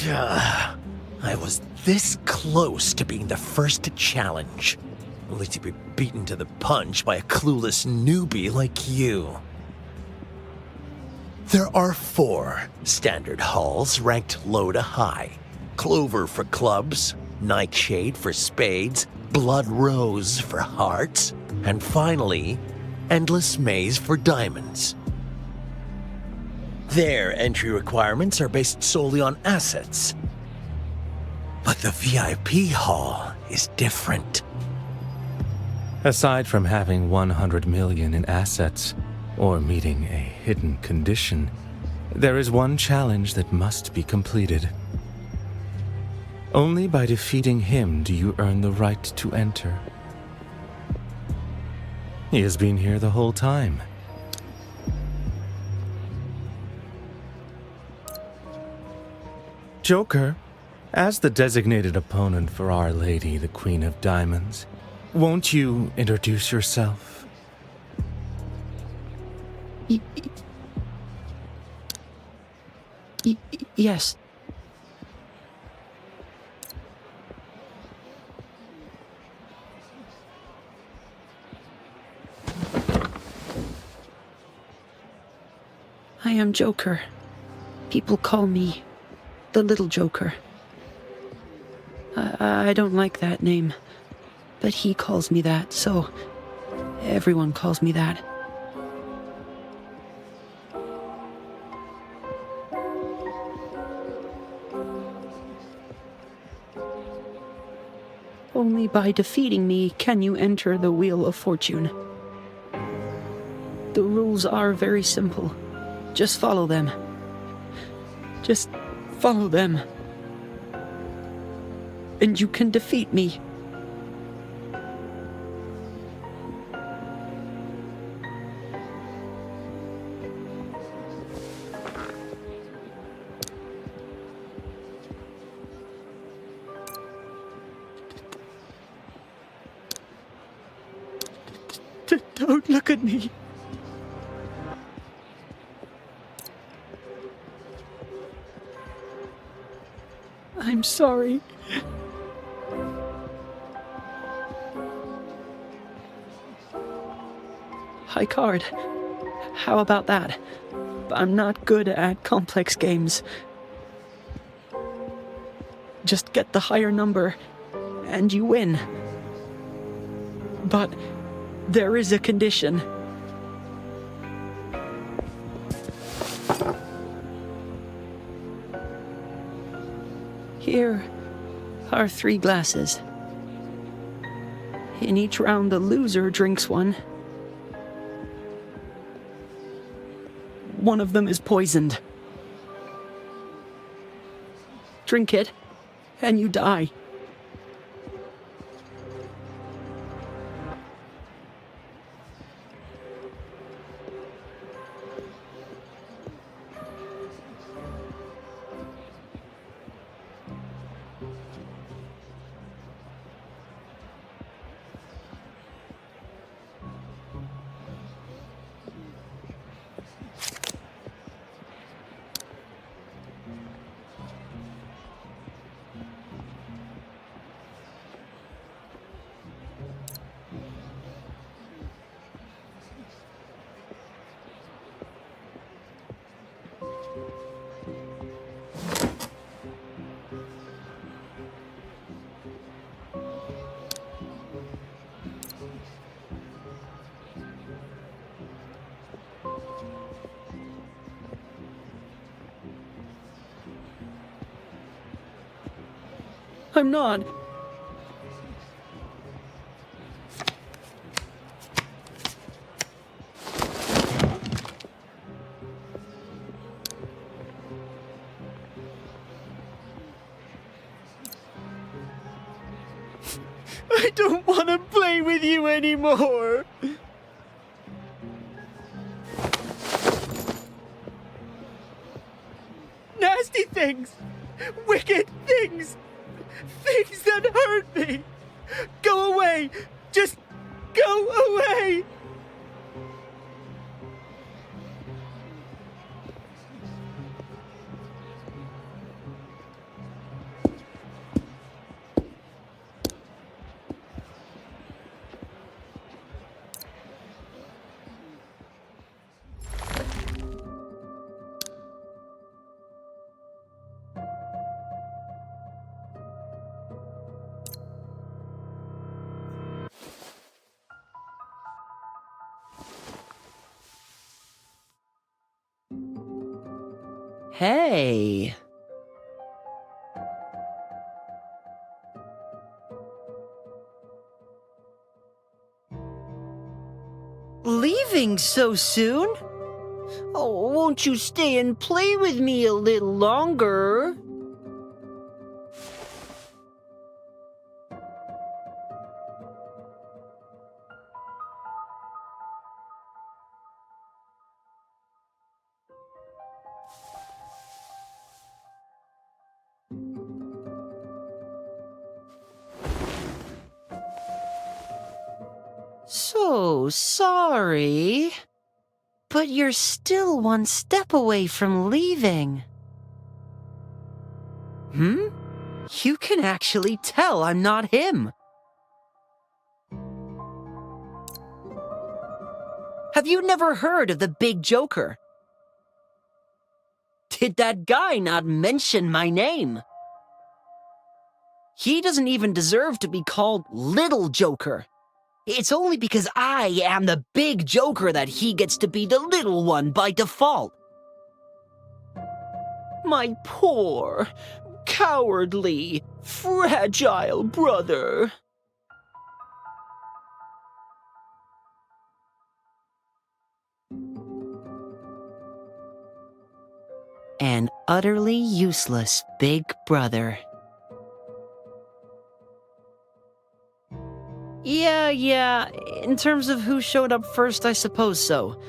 I was this close to being the first to challenge, only to be beaten to the punch by a clueless newbie like you. There are 4 standard halls ranked low to high. Clover for clubs, Nightshade for spades, Blood Rose for hearts, and finally, Endless Maze for diamonds. Their entry requirements are based solely on assets. But the VIP hall is different. Aside from having 100 million in assets, or meeting a hidden condition, there is one challenge that must be completed. Only by defeating him do you earn the right to enter. He has been here the whole time. Joker, as the designated opponent for Our Lady, the Queen of Diamonds, won't you introduce yourself? Yes. I am Joker. People call me the Little Joker. I don't like that name, but he calls me that, so everyone calls me that. Only by defeating me can you enter the Wheel of Fortune. The rules are very simple. Just follow them. Just follow them. And you can defeat me. Don't look at me. I'm sorry. High card. How about that? I'm not good at complex games. Just get the higher number, and you win. But there is a condition. Here are 3 glasses. In each round, the loser drinks one. One of them is poisoned. Drink it, and you die. I'm not. I don't want to play with you anymore. Nasty things, wicked things, things that hurt me. Go away. Just go away. Hey. Leaving so soon? Oh, won't you stay and play with me a little longer? So sorry, but you're still one step away from leaving. You can actually tell I'm not him. Have you never heard of the Big Joker? Did that guy not mention my name? He doesn't even deserve to be called Little Joker. It's only because I am the Big Joker that he gets to be the little one by default. My poor, cowardly, fragile brother. An utterly useless big brother. Yeah, in terms of who showed up first, I suppose so.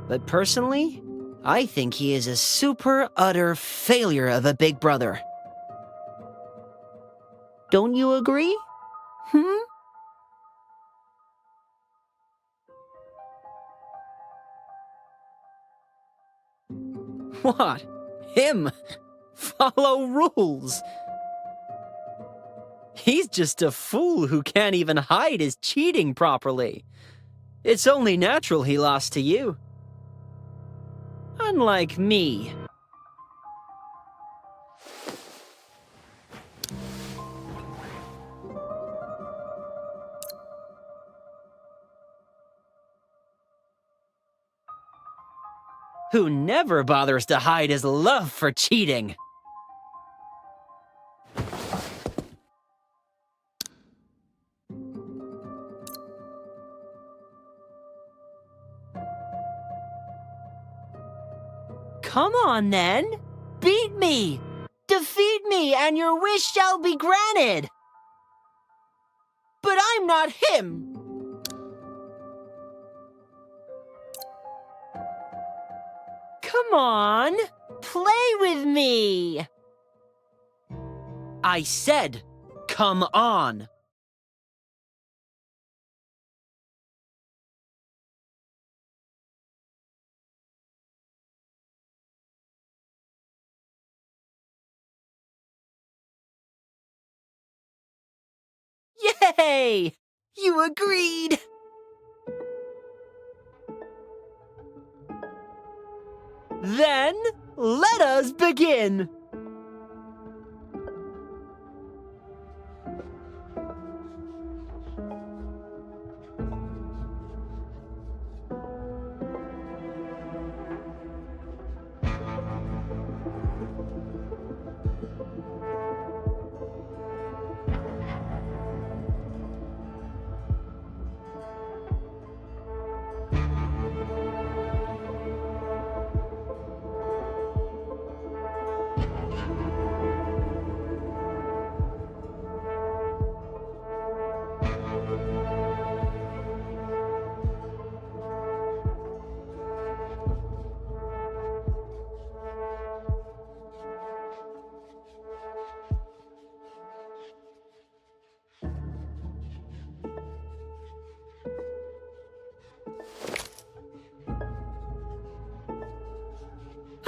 But personally, I think he is a super utter failure of a big brother. Don't you agree? What? Him? Follow rules. He's just a fool who can't even hide his cheating properly. It's only natural he lost to you. Unlike me. Who never bothers to hide his love for cheating. Come on, then. Beat me. Defeat me, and your wish shall be granted. But I'm not him. Come on. Play with me. I said, come on. Yay! You agreed! Then, let us begin!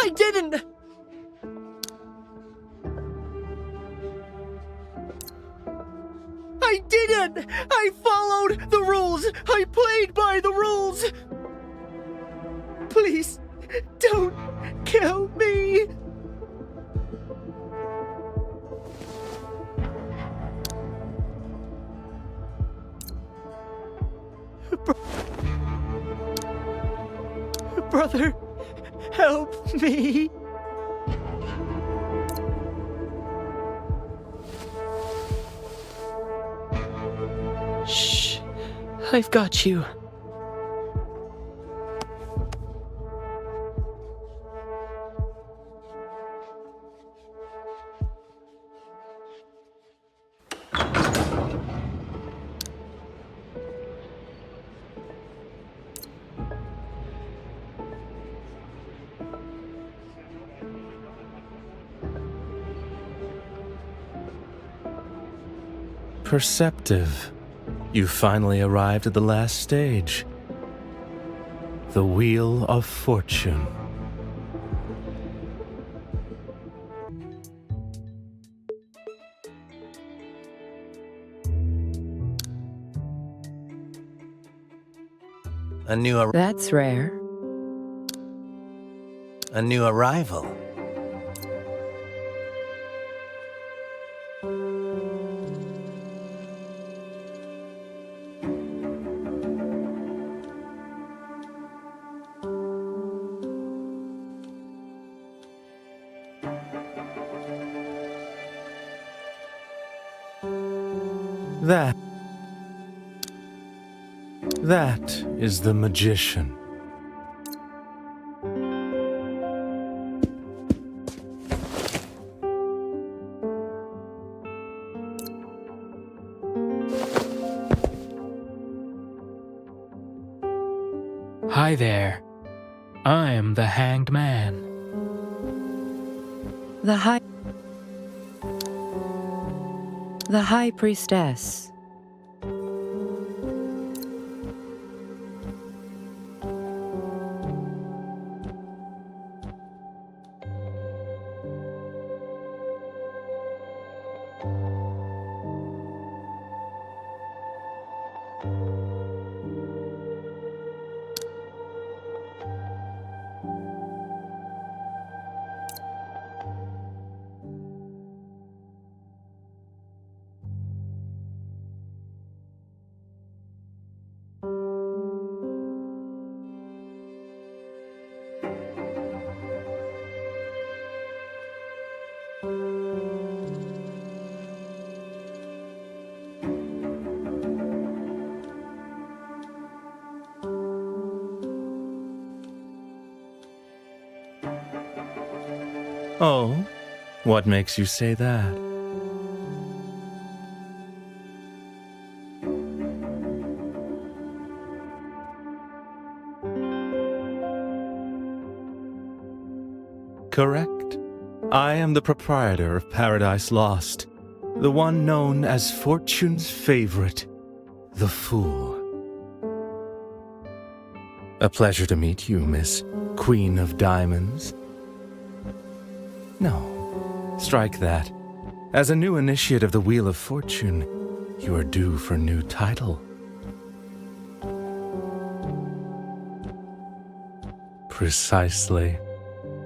I didn't! I didn't! I followed the rules! I played by the rules! Please, don't kill me! Brother, help me! Shh, I've got you. Perceptive. You finally arrived at the last stage. The Wheel of Fortune. That's rare. A new arrival. That is the magician. Hi there. I'm the Hanged Man. The High Priestess. Oh, what makes you say that? Correct. I am the proprietor of Paradise Lost, the one known as Fortune's favorite, the Fool. A pleasure to meet you, Miss Queen of Diamonds. No, strike that. As a new initiate of the Wheel of Fortune, you are due for new title. Precisely.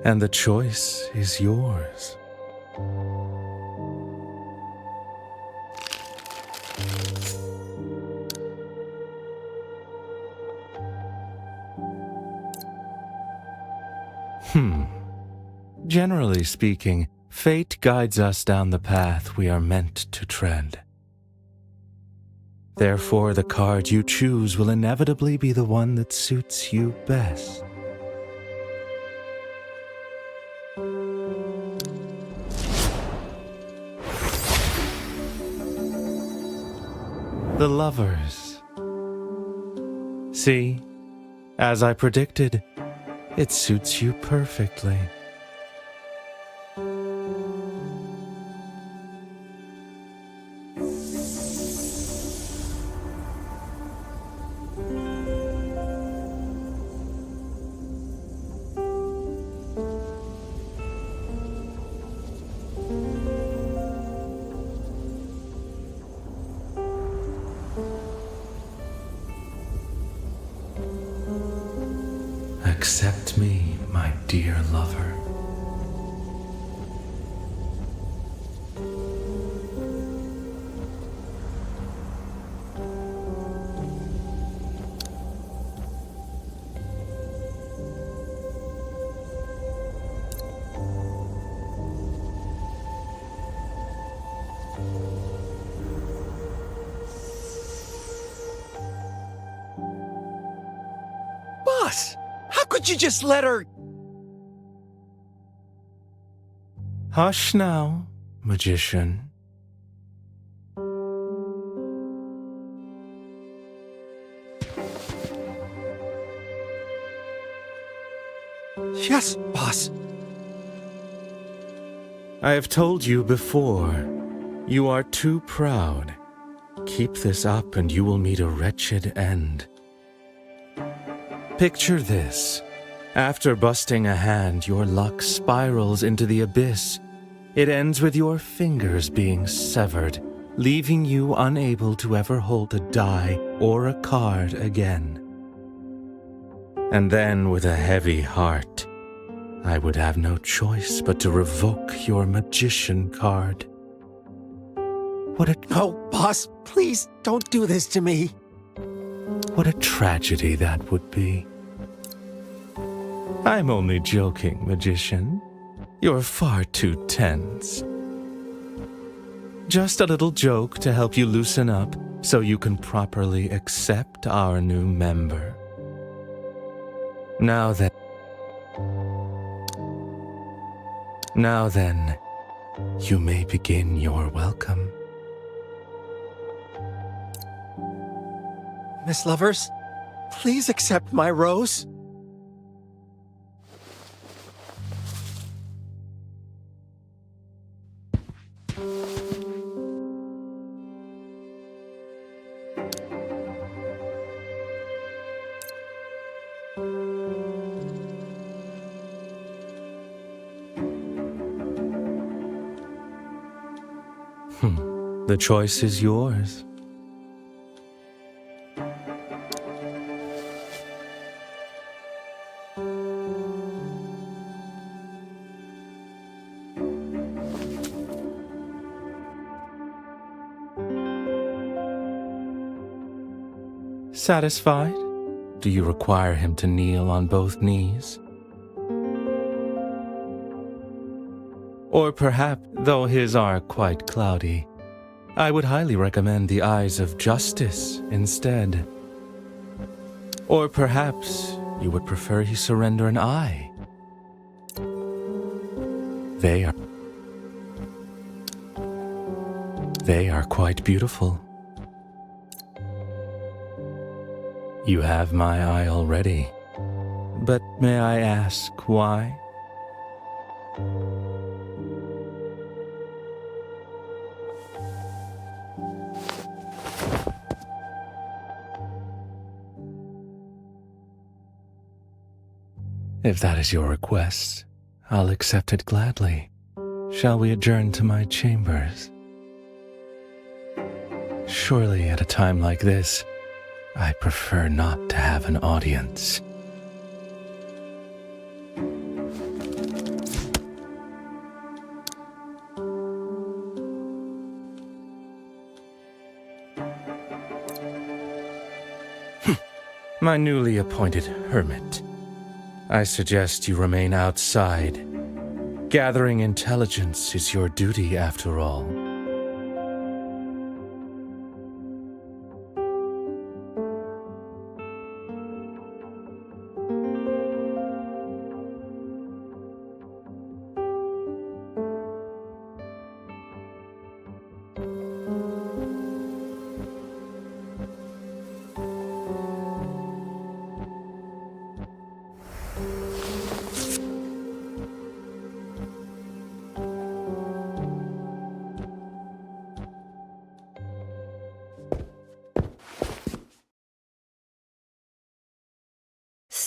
And the choice is yours. Generally speaking, fate guides us down the path we are meant to tread. Therefore, the card you choose will inevitably be the one that suits you best. The Lovers. See, as I predicted, it suits you perfectly. accept me, my dear lover? Boss, how could you just let her... Hush now, magician. Yes, boss. I have told you before, you are too proud. Keep this up and you will meet a wretched end. Picture this. After busting a hand, your luck spirals into the abyss. It ends with your fingers being severed, leaving you unable to ever hold a die or a card again. And then, with a heavy heart, I would have no choice but to revoke your magician card. No, boss, please don't do this to me. What a tragedy that would be. I'm only joking, magician. You're far too tense. Just a little joke to help you loosen up so you can properly accept our new member. Now then, you may begin your welcome. Miss Lovers, please accept my rose. The choice is yours. Satisfied? Do you require him to kneel on both knees? Or perhaps, though his are quite cloudy, I would highly recommend the eyes of justice instead. Or perhaps you would prefer he surrender an eye. They are quite beautiful. You have my eye already, but may I ask why? If that is your request, I'll accept it gladly. Shall we adjourn to my chambers? Surely at a time like this, I prefer not to have an audience. My newly appointed hermit. I suggest you remain outside. Gathering intelligence is your duty after all.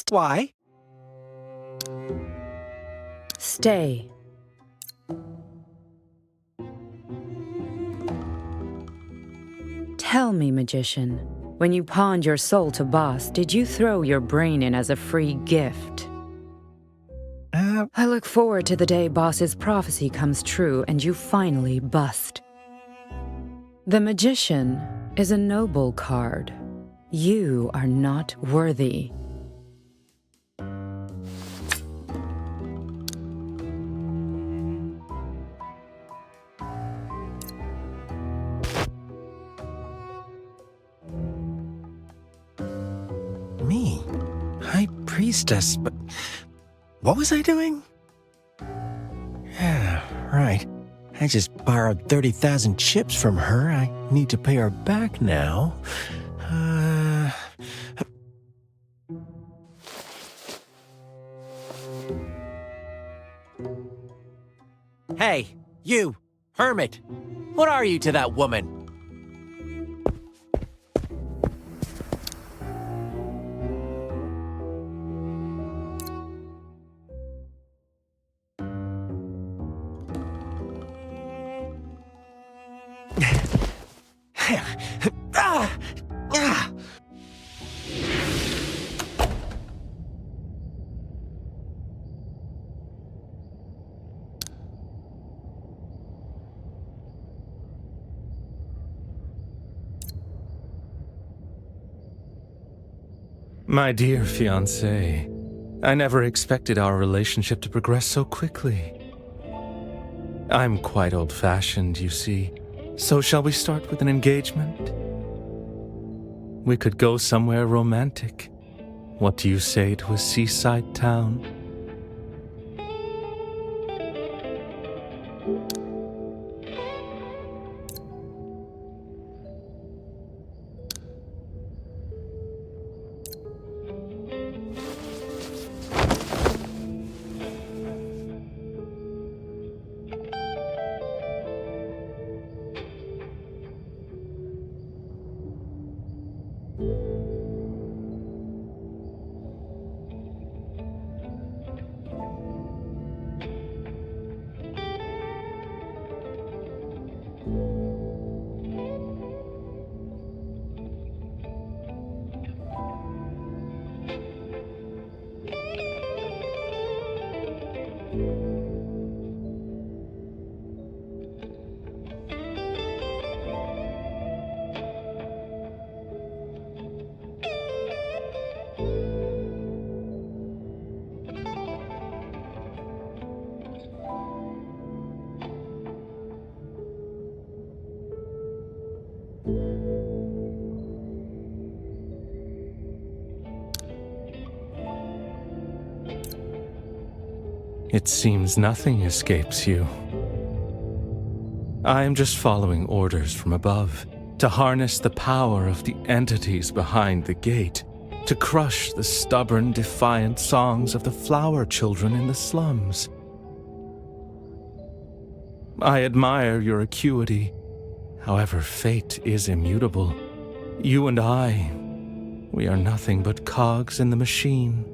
Why? Stay. Tell me, magician, When you pawned your soul to Boss, did you throw your brain in as a free gift? I look forward to the day Boss's prophecy comes true and you finally bust. The Magician is a noble card. You are not worthy. Me? High Priestess, but what was I doing? Yeah, right. I just borrowed 30,000 chips from her. I need to pay her back now. Hey, you, hermit. What are you to that woman? My dear fiancé, I never expected our relationship to progress so quickly. I'm quite old-fashioned, you see, so shall we start with an engagement? We could go somewhere romantic. What do you say to a seaside town? It seems nothing escapes you. I am just following orders from above to harness the power of the entities behind the gate, to crush the stubborn, defiant songs of the flower children in the slums. I admire your acuity. However, fate is immutable. You and I, we are nothing but cogs in the machine.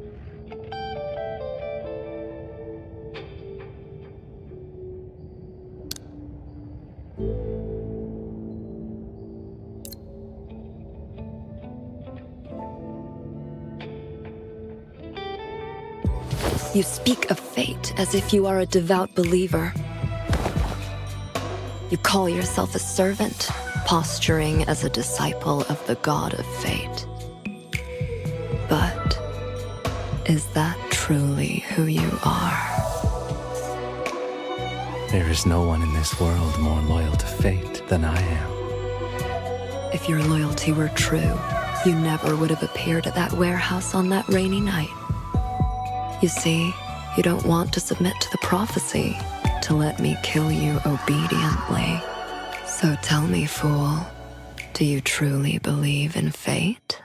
You speak of fate as if you are a devout believer. You call yourself a servant, posturing as a disciple of the god of fate. But is that truly who you are? There is no one in this world more loyal to fate than I am. If your loyalty were true, you never would have appeared at that warehouse on that rainy night. You see, you don't want to submit to the prophecy, to let me kill you obediently. So tell me, fool, do you truly believe in fate?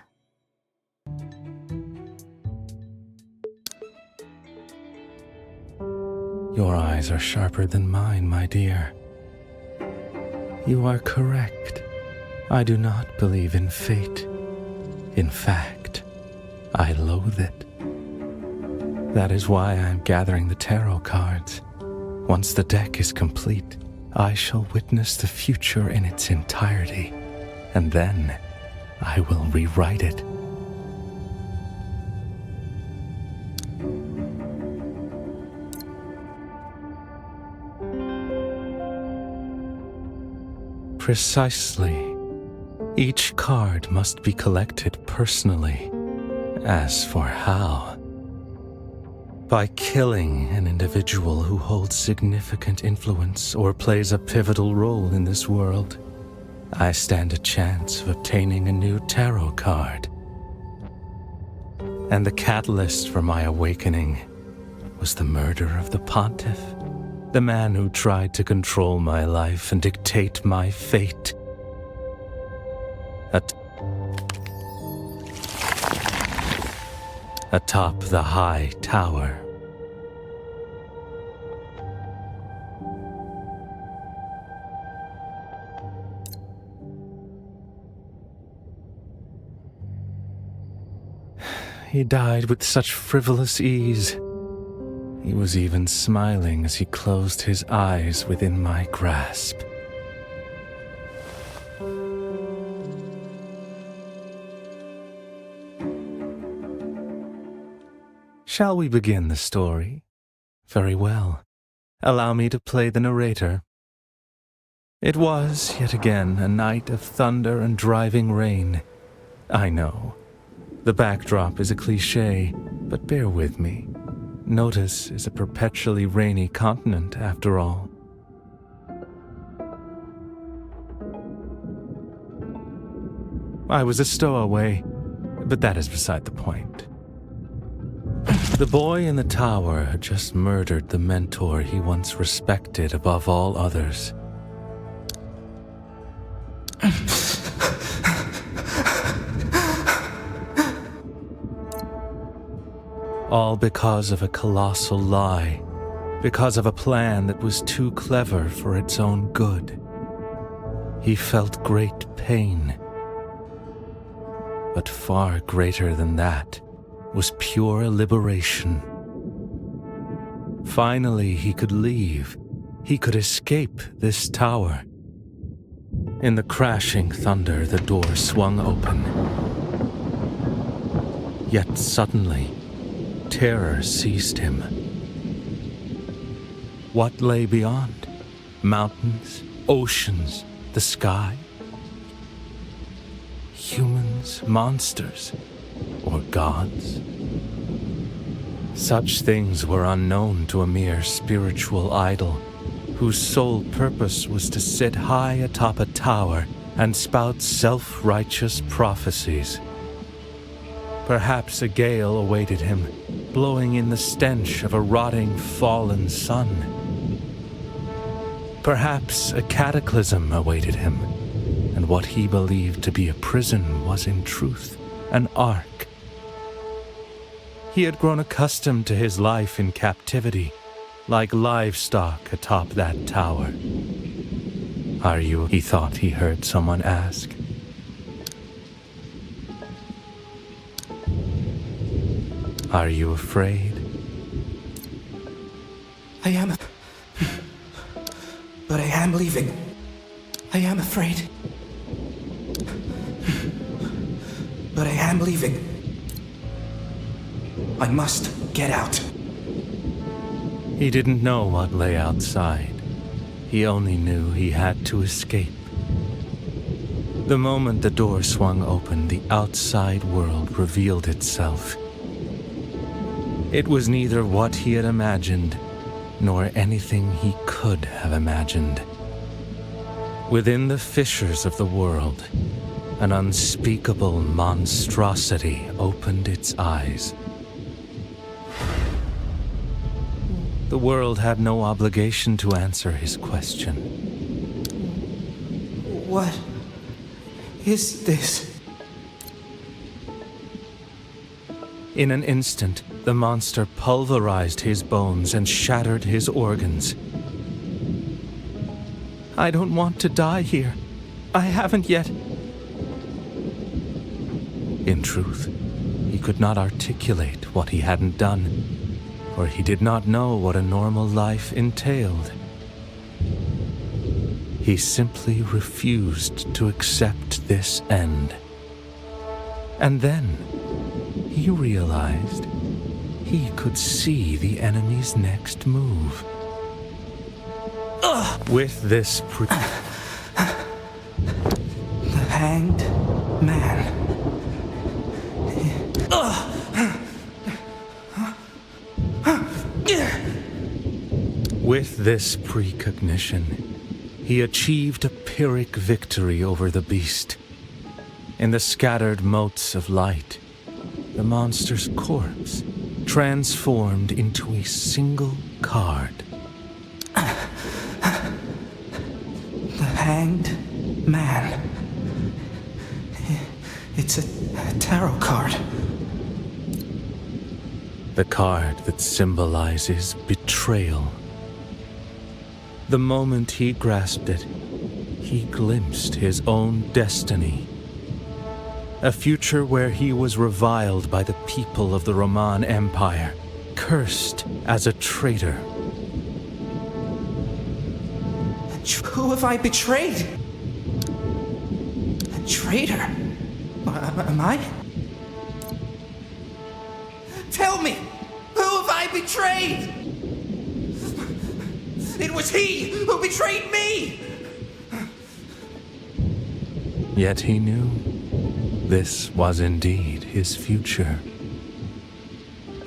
Your eyes are sharper than mine, my dear. You are correct. I do not believe in fate. In fact, I loathe it. That is why I am gathering the tarot cards. Once the deck is complete, I shall witness the future in its entirety, and then I will rewrite it. Precisely. Each card must be collected personally. As for how, by killing an individual who holds significant influence or plays a pivotal role in this world, I stand a chance of obtaining a new tarot card. And the catalyst for my awakening was the murder of the Pontiff, the man who tried to control my life and dictate my fate. Atop the high tower. He died with such frivolous ease. He was even smiling as he closed his eyes within my grasp. Shall we begin the story? Very well. Allow me to play the narrator. It was, yet again, a night of thunder and driving rain. I know. The backdrop is a cliché, but bear with me. Notice is a perpetually rainy continent, after all. I was a stowaway, but that is beside the point. The boy in the tower had just murdered the mentor he once respected above all others. All because of a colossal lie, because of a plan that was too clever for its own good. He felt great pain. But far greater than that was pure liberation. Finally, he could leave. He could escape this tower. In the crashing thunder, the door swung open. Yet suddenly, terror seized him. What lay beyond? Mountains, oceans, the sky? Humans, monsters, or gods? Such things were unknown to a mere spiritual idol, whose sole purpose was to sit high atop a tower and spout self-righteous prophecies. Perhaps a gale awaited him, blowing in the stench of a rotting, fallen sun. Perhaps a cataclysm awaited him, and what he believed to be a prison was in truth an ark. He had grown accustomed to his life in captivity, like livestock atop that tower. Are you? He thought he heard someone ask. Are you afraid? I am. But I am leaving. I am afraid. But I am leaving. I must get out. He didn't know what lay outside. He only knew he had to escape. The moment the door swung open, the outside world revealed itself. It was neither what he had imagined, nor anything he could have imagined. Within the fissures of the world, an unspeakable monstrosity opened its eyes. The world had no obligation to answer his question. What is this? In an instant, the monster pulverized his bones and shattered his organs. I don't want to die here. I haven't yet. In truth, he could not articulate what he hadn't done, for he did not know what a normal life entailed. He simply refused to accept this end. And then he realized he could see the enemy's next move. With this The Hanged Man. With this precognition, he achieved a Pyrrhic victory over the beast. In the scattered motes of light, the monster's corpse transformed into a single card. The Hanged Man. It's a tarot card. The card that symbolizes betrayal. The moment he grasped it, he glimpsed his own destiny. A future where he was reviled by the people of the Roman Empire, cursed as a traitor. Who have I betrayed? A traitor? Am I? Tell me! Who have I betrayed? It was he who betrayed me! Yet he knew this was indeed his future.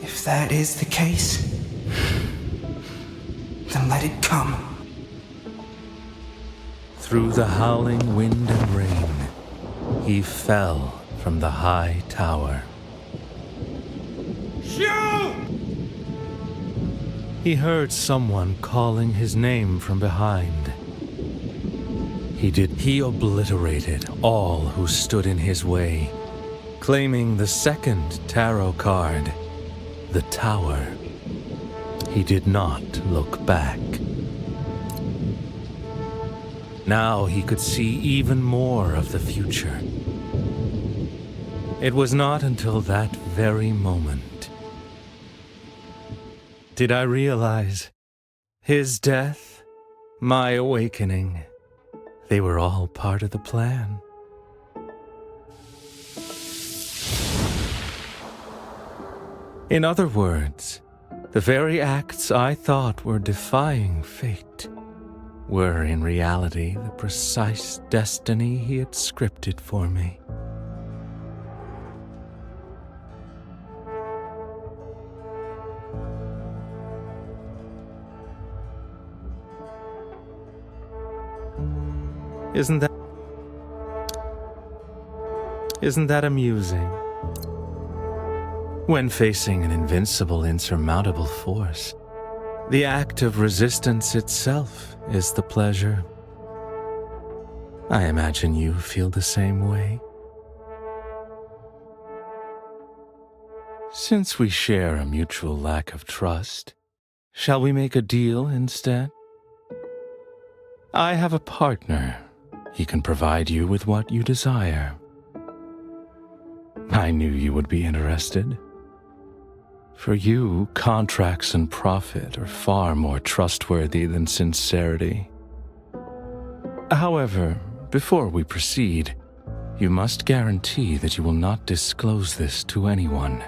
If that is the case, then let it come. Through the howling wind and rain, he fell from the high tower. Shoot! He heard someone calling his name from behind. He obliterated all who stood in his way, claiming the second tarot card, the Tower. He did not look back. Now he could see even more of the future. It was not until that very moment did I realize his death, my awakening, they were all part of the plan. In other words, the very acts I thought were defying fate were in reality the precise destiny he had scripted for me. Isn't that amusing? When facing an invincible, insurmountable force, the act of resistance itself is the pleasure. I imagine you feel the same way. Since we share a mutual lack of trust, shall we make a deal instead? I have a partner. He can provide you with what you desire. I knew you would be interested. For you, contracts and profit are far more trustworthy than sincerity. However, before we proceed, you must guarantee that you will not disclose this to anyone.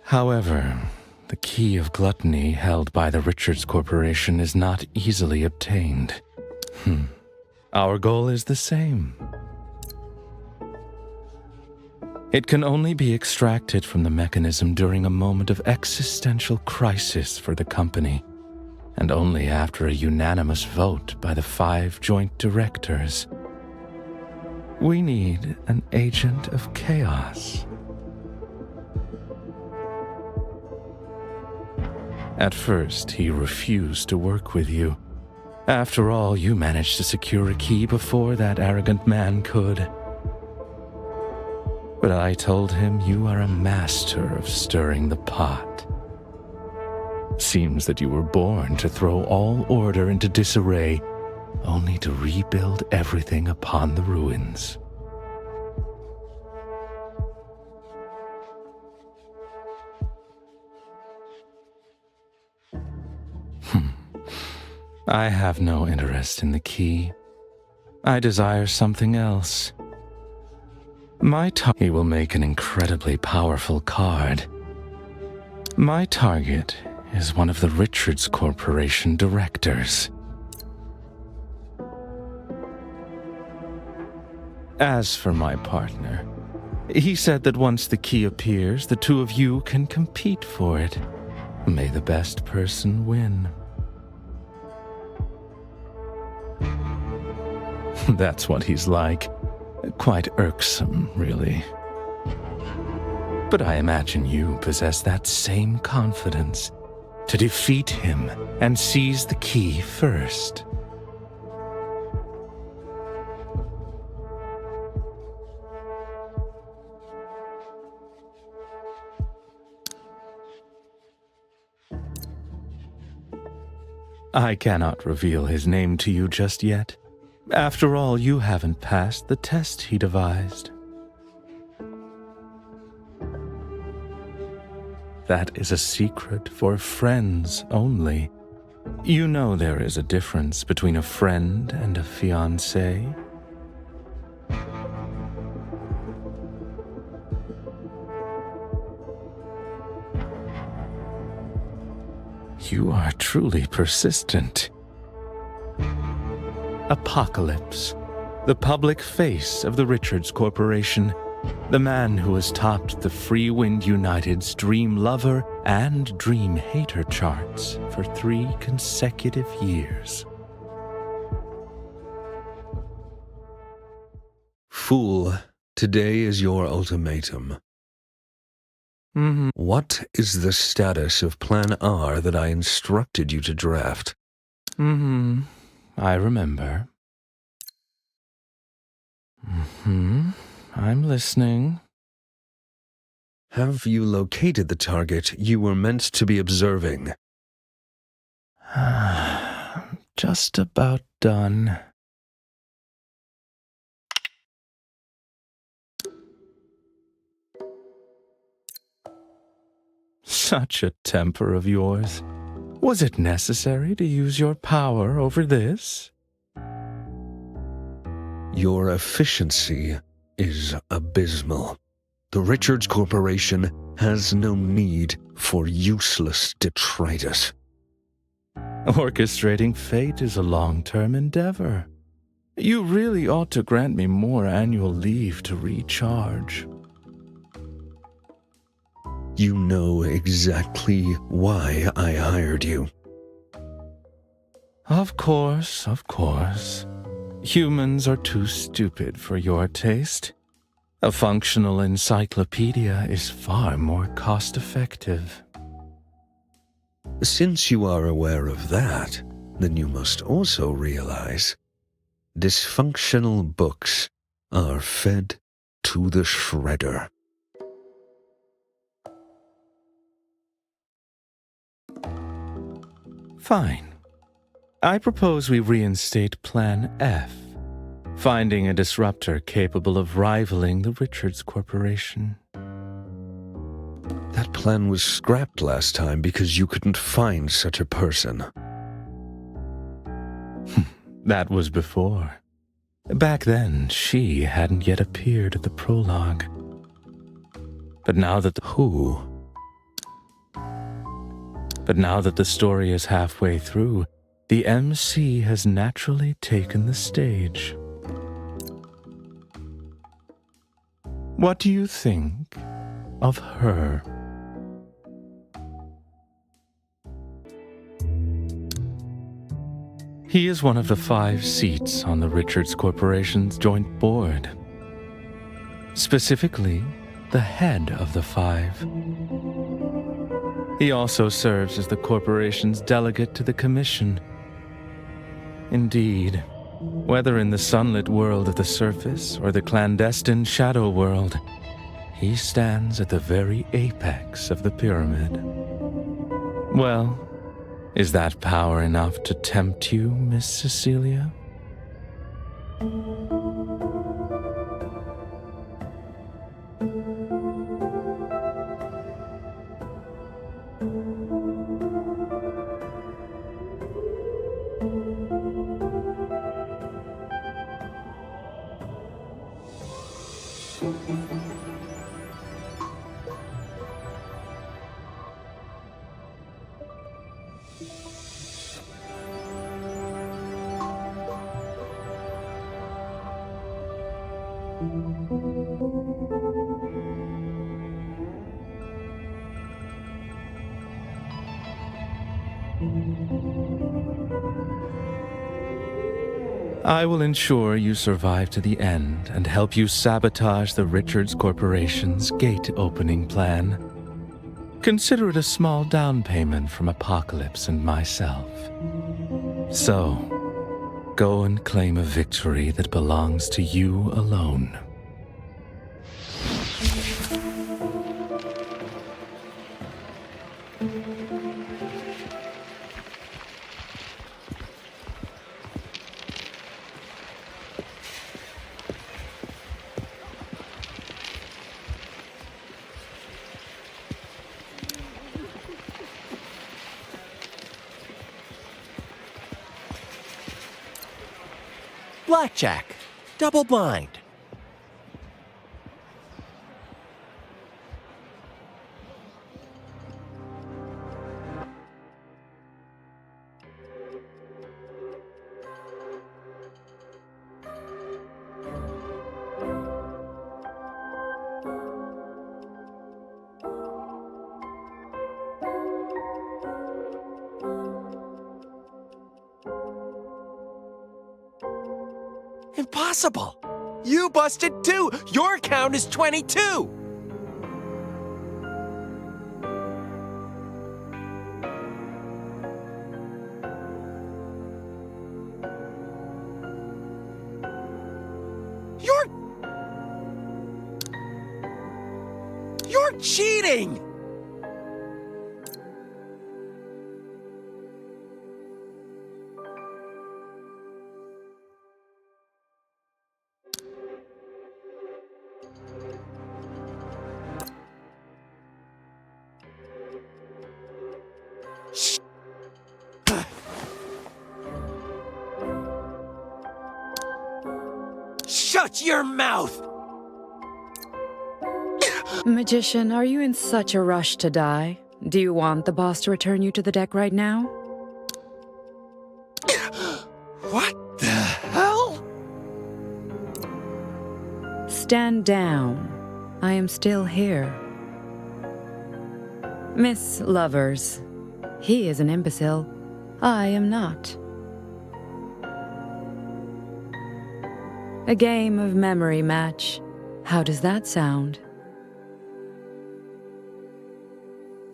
However, the key of gluttony held by the Richards Corporation is not easily obtained. Our goal is the same. It can only be extracted from the mechanism during a moment of existential crisis for the company, and only after a unanimous vote by the 5 joint directors. We need an agent of chaos. At first, he refused to work with you. After all, you managed to secure a key before that arrogant man could. But I told him you are a master of stirring the pot. Seems that you were born to throw all order into disarray, only to rebuild everything upon the ruins. I have no interest in the key. I desire something else. He will make an incredibly powerful card. My target is one of the Richards Corporation directors. As for my partner, he said that once the key appears, the two of you can compete for it. May the best person win. That's what he's like. Quite irksome, really. But I imagine you possess that same confidence to defeat him and seize the key first. I cannot reveal his name to you just yet. After all, you haven't passed the test he devised. That is a secret for friends only. You know there is a difference between a friend and a fiancé. You are truly persistent. Apocalypse, the public face of the Richards Corporation, the man who has topped the Free Wind United's Dream Lover and Dream Hater charts for 3 consecutive years. Fool, today is your ultimatum. What is the status of Plan R that I instructed you to draft? I remember. I'm listening. Have you located the target you were meant to be observing? Just about done. Such a temper of yours. Was it necessary to use your power over this? Your efficiency is abysmal. The Richards Corporation has no need for useless detritus. Orchestrating fate is a long-term endeavor. You really ought to grant me more annual leave to recharge. You know exactly why I hired you. Of course, of course. Humans are too stupid for your taste. A functional encyclopedia is far more cost-effective. Since you are aware of that, then you must also realize dysfunctional books are fed to the shredder. Fine. I propose we reinstate Plan F, finding a disruptor capable of rivaling the Richards Corporation. That plan was scrapped last time because you couldn't find such a person. That was before. Back then, she hadn't yet appeared at the prologue. But now that But now that the story is halfway through, the MC has naturally taken the stage. What do you think of her? He is one of the 5 seats on the Richards Corporation's joint board. Specifically, the head of the 5. He also serves as the corporation's delegate to the commission. Indeed, whether in the sunlit world of the surface or the clandestine shadow world, He stands at the very apex of the pyramid. Well, is that power enough to tempt you, Miss Cecilia? I will ensure you survive to the end and help you sabotage the Richards Corporation's gate opening plan. Consider it a small down payment from Apocalypse and myself. So, go and claim a victory that belongs to you alone. Blackjack. Double blind. Impossible! You busted too! Your count is 22! You're cheating! Shut your mouth! Magician, are you in such a rush to die? Do you want the boss to return you to the deck right now? What the hell? Stand down. I am still here. Miss Lovers, he is an imbecile. I am not. A game of memory match. How does that sound?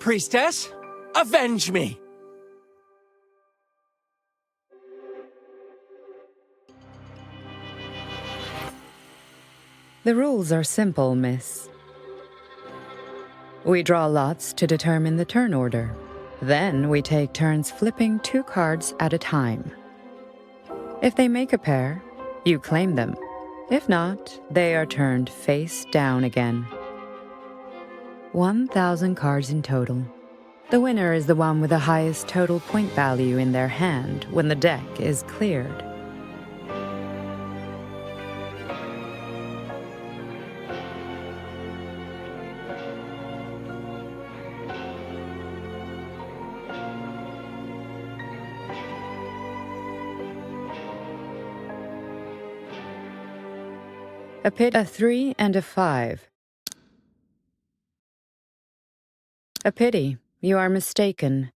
Priestess, avenge me! The rules are simple, miss. We draw lots to determine the turn order. Then we take turns flipping 2 cards at a time. If they make a pair, you claim them. If not, they are turned face down again. 1,000 cards in total. The winner is the one with the highest total point value in their hand when the deck is cleared. A pit, a 3, and a 5. A pity. You are mistaken.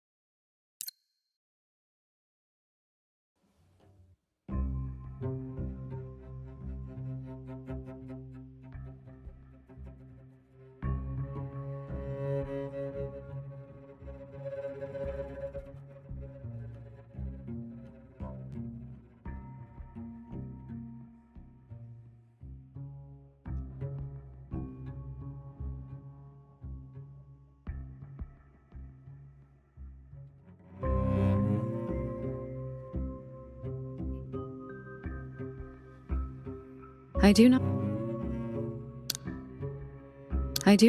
I do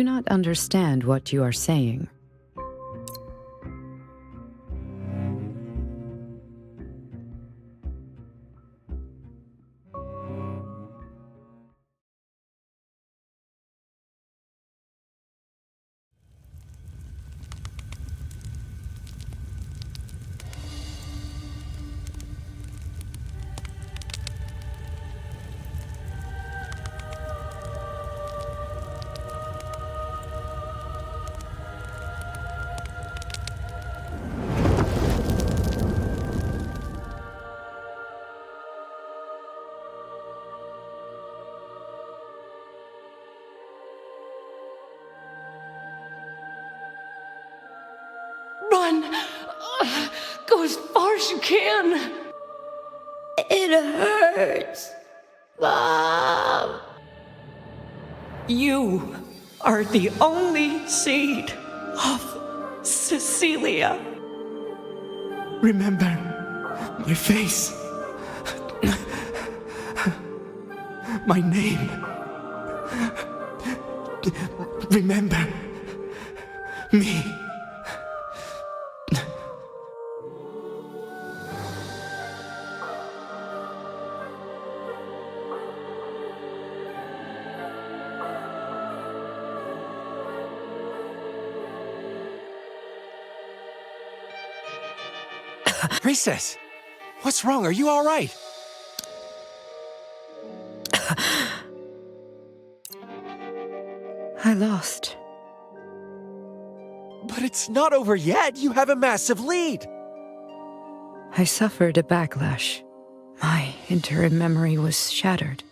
not understand what you are saying. Run! Go as far as you can! It hurts, Mom. You are the only seed of Cecilia. Remember my face, my name. Remember me. Princess, what's wrong? Are you all right? I lost. But it's not over yet. You have a massive lead. I suffered a backlash. My interim memory was shattered.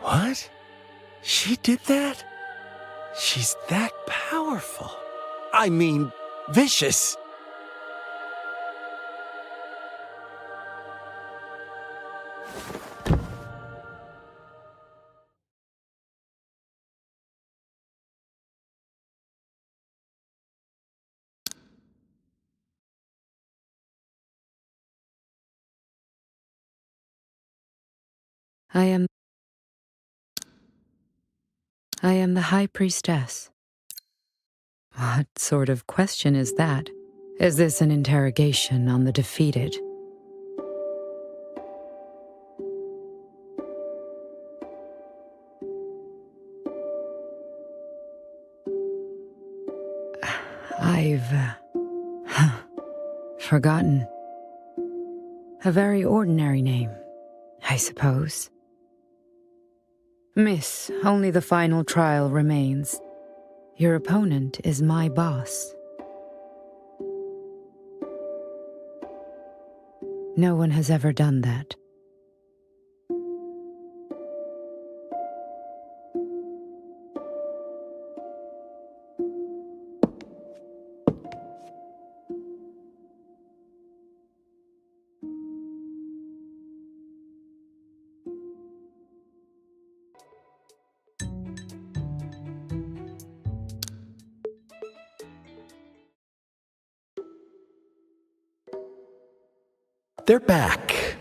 What? She did that? She's that powerful. I mean, vicious. I am the High Priestess. What sort of question is that? Is this an interrogation on the defeated? I've forgotten. A very ordinary name, I suppose. Miss, only the final trial remains. Your opponent is my boss. No one has ever done that. They're back.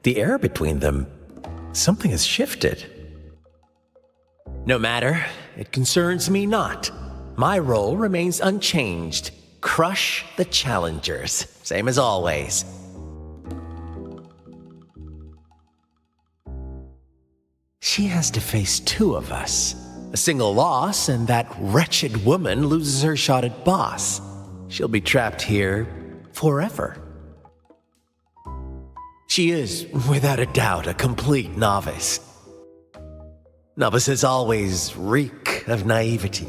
The air between them, something has shifted. No matter, it concerns me not. My role remains unchanged. Crush the challengers, same as always. She has to face two of us. A single loss, and that wretched woman loses her shot at boss. She'll be trapped here forever. She is, without a doubt, a complete novice. Novices always reek of naivety.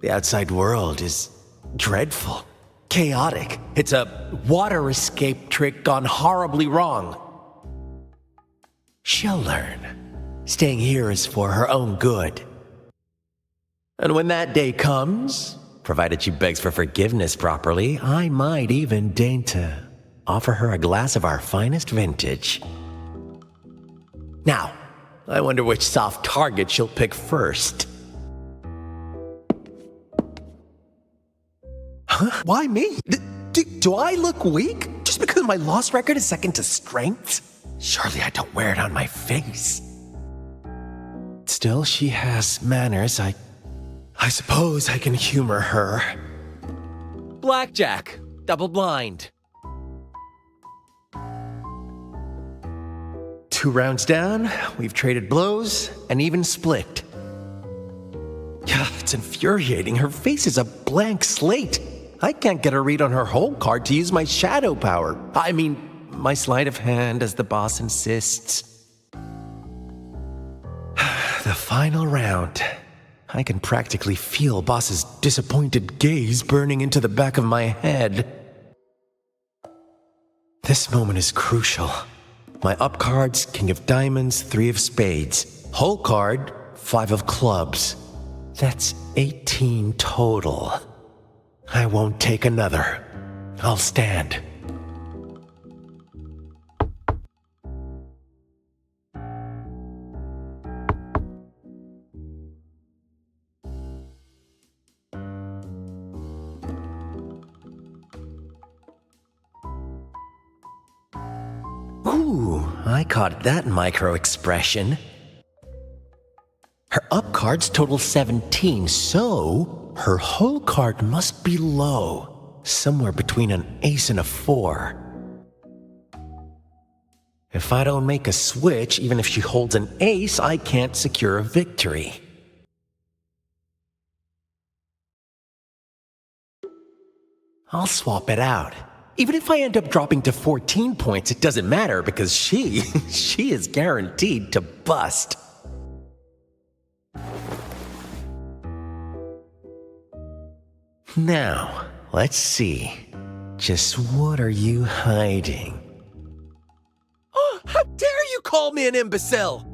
The outside world is dreadful, chaotic. It's a water escape trick gone horribly wrong. She'll learn. Staying here is for her own good. And when that day comes, provided she begs for forgiveness properly, I might even deign to offer her a glass of our finest vintage. Now, I wonder which soft target she'll pick first. Huh? Why me? Do I look weak? Just because my loss record is second to strength? Surely I don't wear it on my face. Still, she has manners. I suppose I can humor her. Blackjack, double blind. 2 rounds down, we've traded blows and even split. Yeah, it's infuriating. Her face is a blank slate. I can't get a read on her whole card to use my shadow power. I mean, my sleight of hand, as the boss insists. The final round. I can practically feel Boss's disappointed gaze burning into the back of my head. This moment is crucial. My up cards, King of Diamonds, 3 of Spades. Whole card, 5 of Clubs. That's 18 total. I won't take another. I'll stand. Ooh, I caught that micro-expression. Her up cards total 17, so her whole card must be low, somewhere between an ace and a 4. If I don't make a switch, even if she holds an ace, I can't secure a victory. I'll swap it out. Even if I end up dropping to 14 points, it doesn't matter because she is guaranteed to bust. Now, let's see. Just what are you hiding? Oh, how dare you call me an imbecile!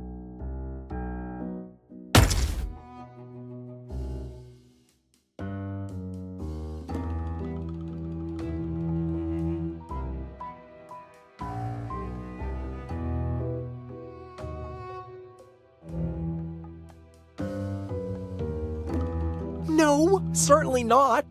No, certainly not.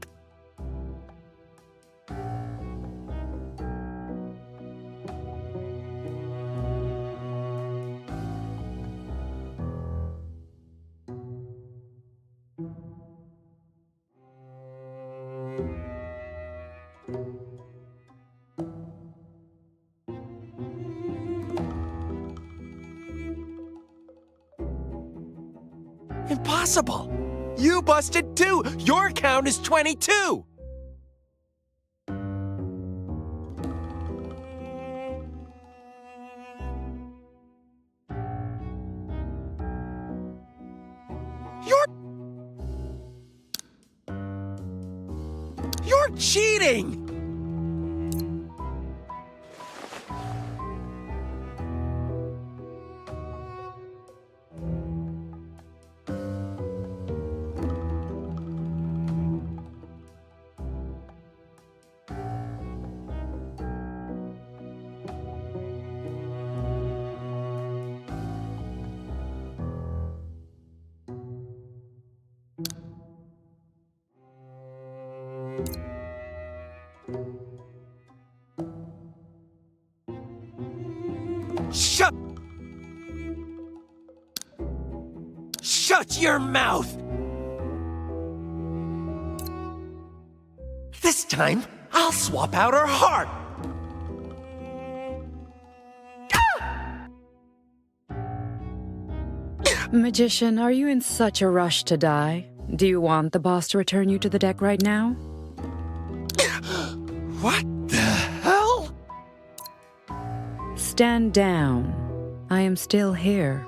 Impossible! You busted too! Your count is 22! You're cheating! Shut your mouth! This time, I'll swap out her heart! Magician, are you in such a rush to die? Do you want the boss to return you to the deck right now? What the hell? Stand down. I am still here.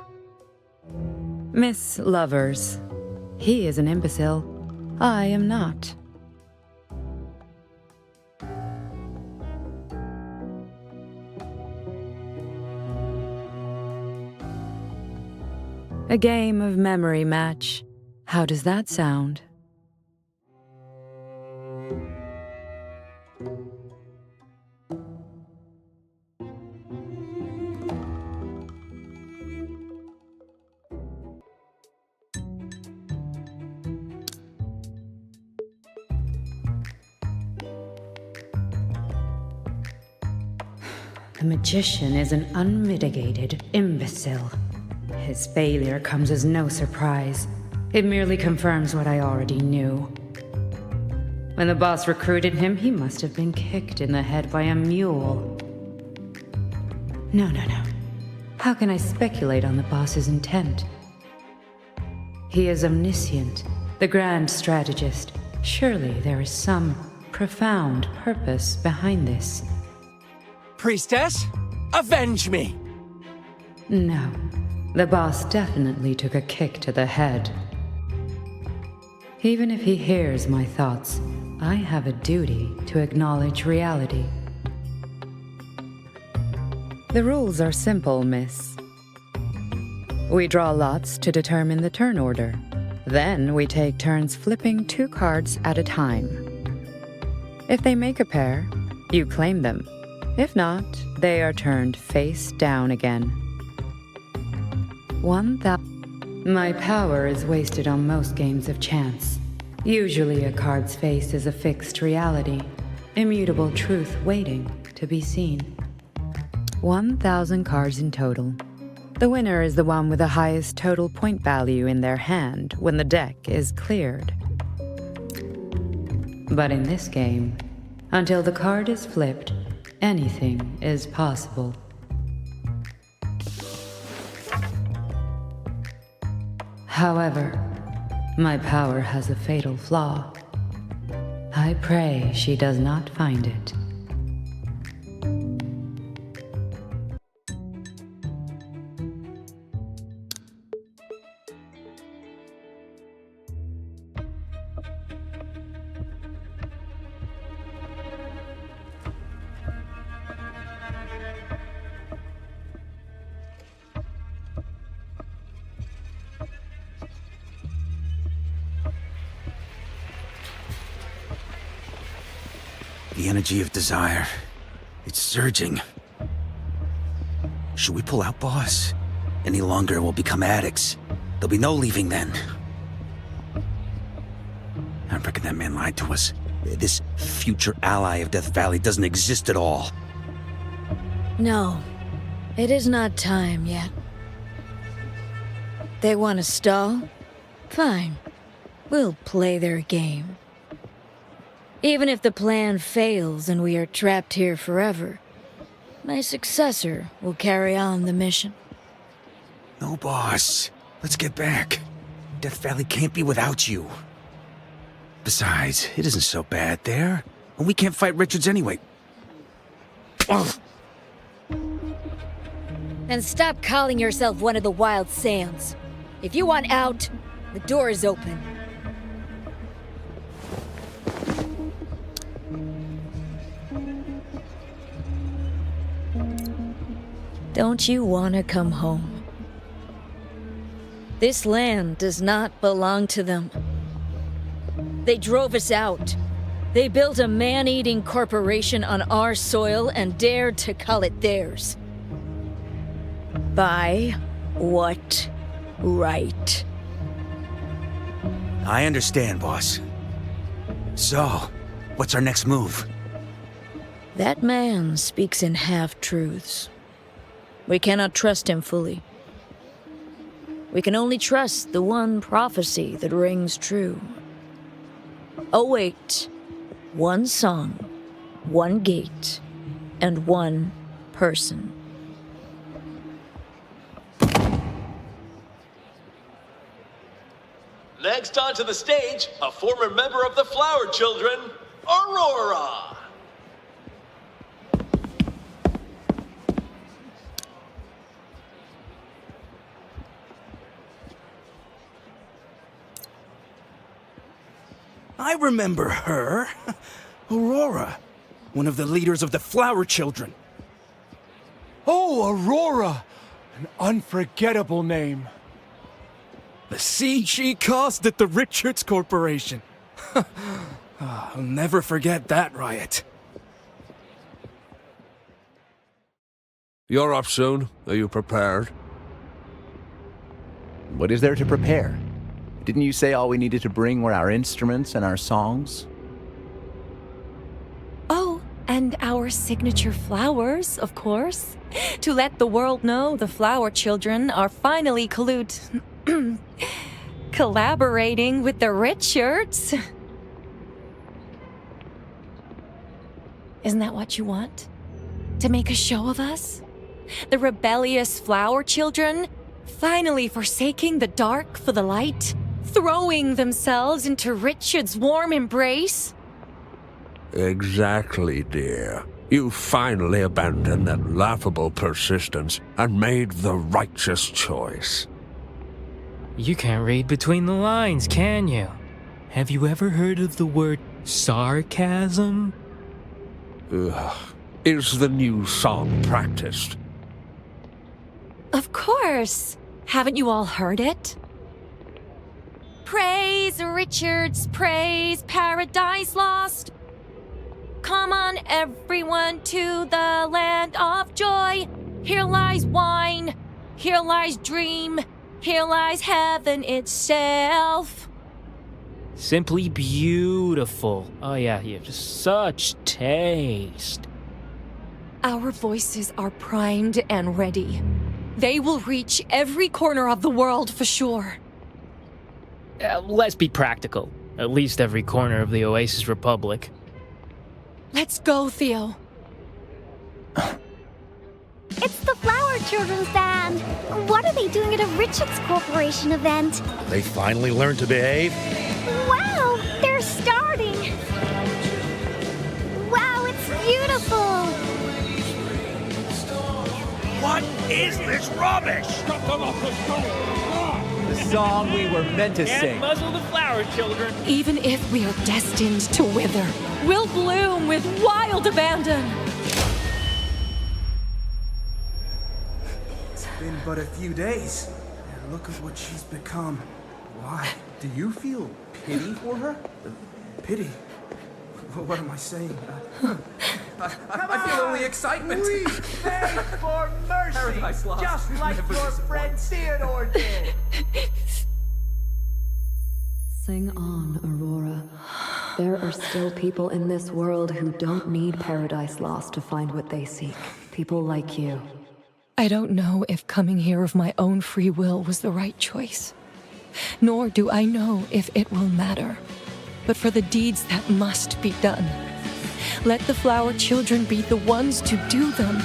Miss Lovers, he is an imbecile. I am not. A game of memory match. How does that sound? The magician is an unmitigated imbecile. His failure comes as no surprise. It merely confirms what I already knew. When the boss recruited him, he must have been kicked in the head by a mule. No. How can I speculate on the boss's intent? He is omniscient, the grand strategist. Surely there is some profound purpose behind this. Priestess, avenge me! No, the boss definitely took a kick to the head. Even if he hears my thoughts, I have a duty to acknowledge reality. The rules are simple, miss. We draw lots to determine the turn order. Then we take turns flipping 2 cards at a time. If they make a pair, you claim them. If not, they are turned face down again. My power is wasted on most games of chance. Usually a card's face is a fixed reality, immutable truth waiting to be seen. 1,000 cards in total. The winner is the one with the highest total point value in their hand when the deck is cleared. But in this game, until the card is flipped, anything is possible. However, my power has a fatal flaw. I pray she does not find it. The energy of desire. It's surging. Should we pull out, boss? Any longer, we'll become addicts. There'll be no leaving then. I reckon that man lied to us. This future ally of Death Valley doesn't exist at all. No, it is not time yet. They want to stall? Fine. We'll play their game. Even if the plan fails and we are trapped here forever, my successor will carry on the mission. No, boss. Let's get back. Death Valley can't be without you. Besides, it isn't so bad there. And we can't fight Richards anyway. Ugh. And stop calling yourself one of the Wild Sands. If you want out, the door is open. Don't you want to come home? This land does not belong to them. They drove us out. They built a man-eating corporation on our soil and dared to call it theirs. By what right? I understand, boss. So, what's our next move? That man speaks in half-truths. We cannot trust him fully. We can only trust the one prophecy that rings true. Await one song, one gate, and one person. Next onto the stage, a former member of the Flower Children, Aurora. I remember her. Aurora, one of the leaders of the Flower Children. Oh, Aurora! An unforgettable name. The scene she caused at the Richards Corporation. I'll never forget that riot. You're up soon. Are you prepared? What is there to prepare? Didn't you say all we needed to bring were our instruments and our songs? Oh, And our signature flowers, of course. To let the world know the flower children are finally collaborating with the Richards. Isn't that what you want? To make a show of us? The rebellious flower children finally forsaking the dark for the light? Throwing themselves into Richard's warm embrace? Exactly, dear. You finally abandoned that laughable persistence and made the righteous choice. You can't read between the lines, can you? Have you ever heard of the word sarcasm? Ugh. Is the new song practiced? Of course. Haven't you all heard it? Praise Richards, praise Paradise Lost. Come on, everyone, to the land of joy. Here lies wine, here lies dream, here lies heaven itself. Simply beautiful. Oh yeah, you have such taste. Our voices are primed and ready. They will reach every corner of the world for sure. Let's be practical. At least every corner of the Oasis Republic. Let's go, Theo. It's the Flower Children's Band. What are they doing at a Richards Corporation event? They finally learned to behave? Wow, they're starting. Wow, it's beautiful. What is this rubbish? The song we were meant to Can't sing. muzzle the flower children. Even if we are destined to wither, we'll bloom with wild abandon. It's been but a few days, and look at what she's become. Why? Do you feel pity for her? Pity? What am I saying? I feel only excitement. We beg for mercy, Paradise Lost. just like Never your friend Theodore did. Sing on, Aurora. There are still people in this world who don't need Paradise Lost to find what they seek. People like you. I don't know if coming here of my own free will was the right choice. Nor do I know if it will matter. But for the deeds that must be done, let the flower children be the ones to do them.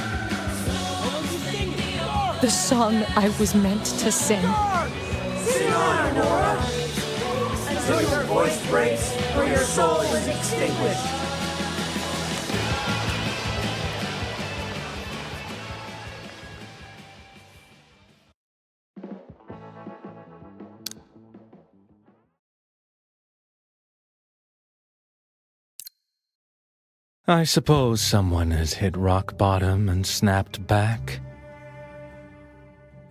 The song I was meant to sing. Sing on, Aurora. Until your voice breaks or your soul is extinguished. I suppose someone has hit rock bottom and snapped back.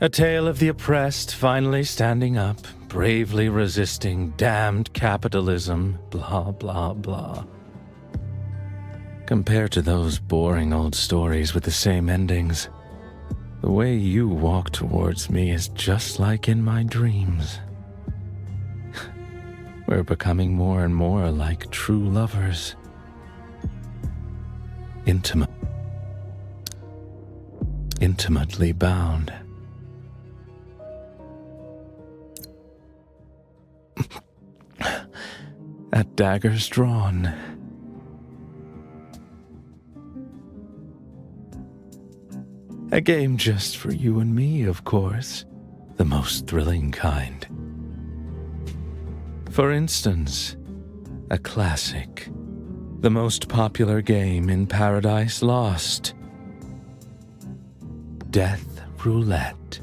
A tale of the oppressed finally standing up, bravely resisting damned capitalism, blah, blah, blah. Compared to those boring old stories with the same endings, the way you walk towards me is just like in my dreams. We're becoming more and more like true lovers. Intimately bound. At daggers drawn. A game just for you and me, of course. The most thrilling kind. For instance, a classic. The most popular game in Paradise Lost. Death Roulette.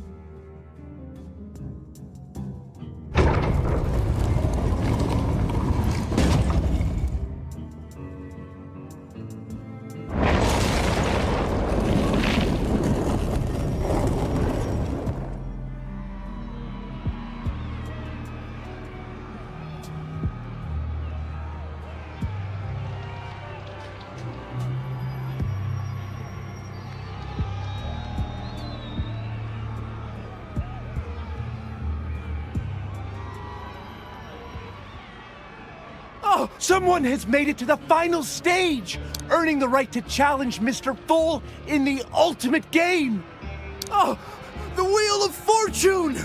Someone has made it to the final stage, earning the right to challenge Mr. Fool in the ultimate game. Oh, the Wheel of Fortune!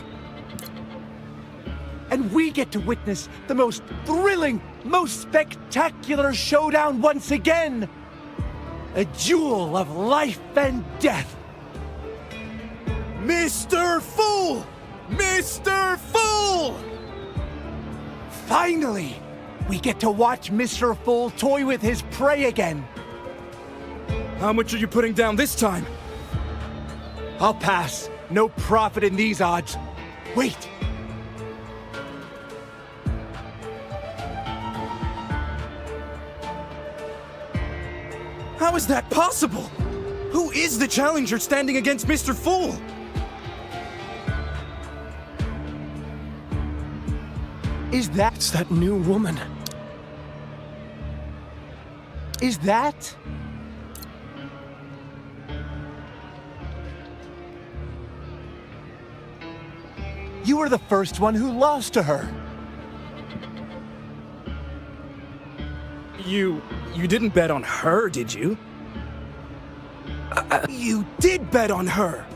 And we get to witness the most thrilling, most spectacular showdown once again. A duel of life and death. Mr. Fool! Mr. Fool! Finally, we get to watch Mr. Fool toy with his prey again. How much are you putting down this time? I'll pass. No profit in these odds. Wait. How is that possible? Who is the challenger standing against Mr. Fool? It's that new woman. Is that? You were the first one who lost to her. You didn't bet on her, did you? You did bet on her!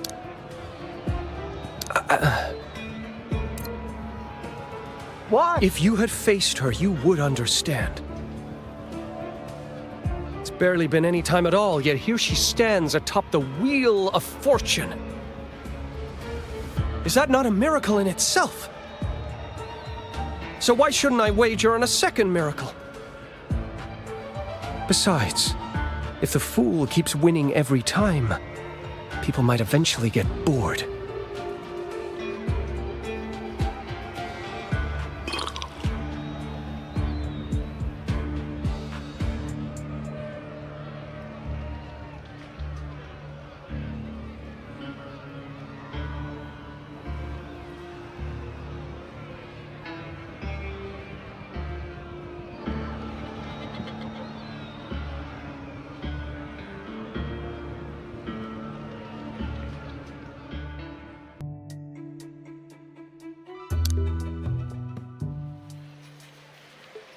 Why? If you had faced her, you would understand. It's barely been any time at all, yet here she stands atop the Wheel of Fortune. Is that not a miracle in itself? So why shouldn't I wager on a second miracle? Besides, if the Fool keeps winning every time, people might eventually get bored.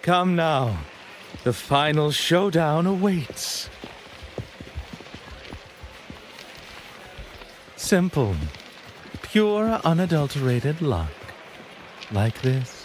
Come now. The final showdown awaits. Simple. Pure, unadulterated luck. Like this.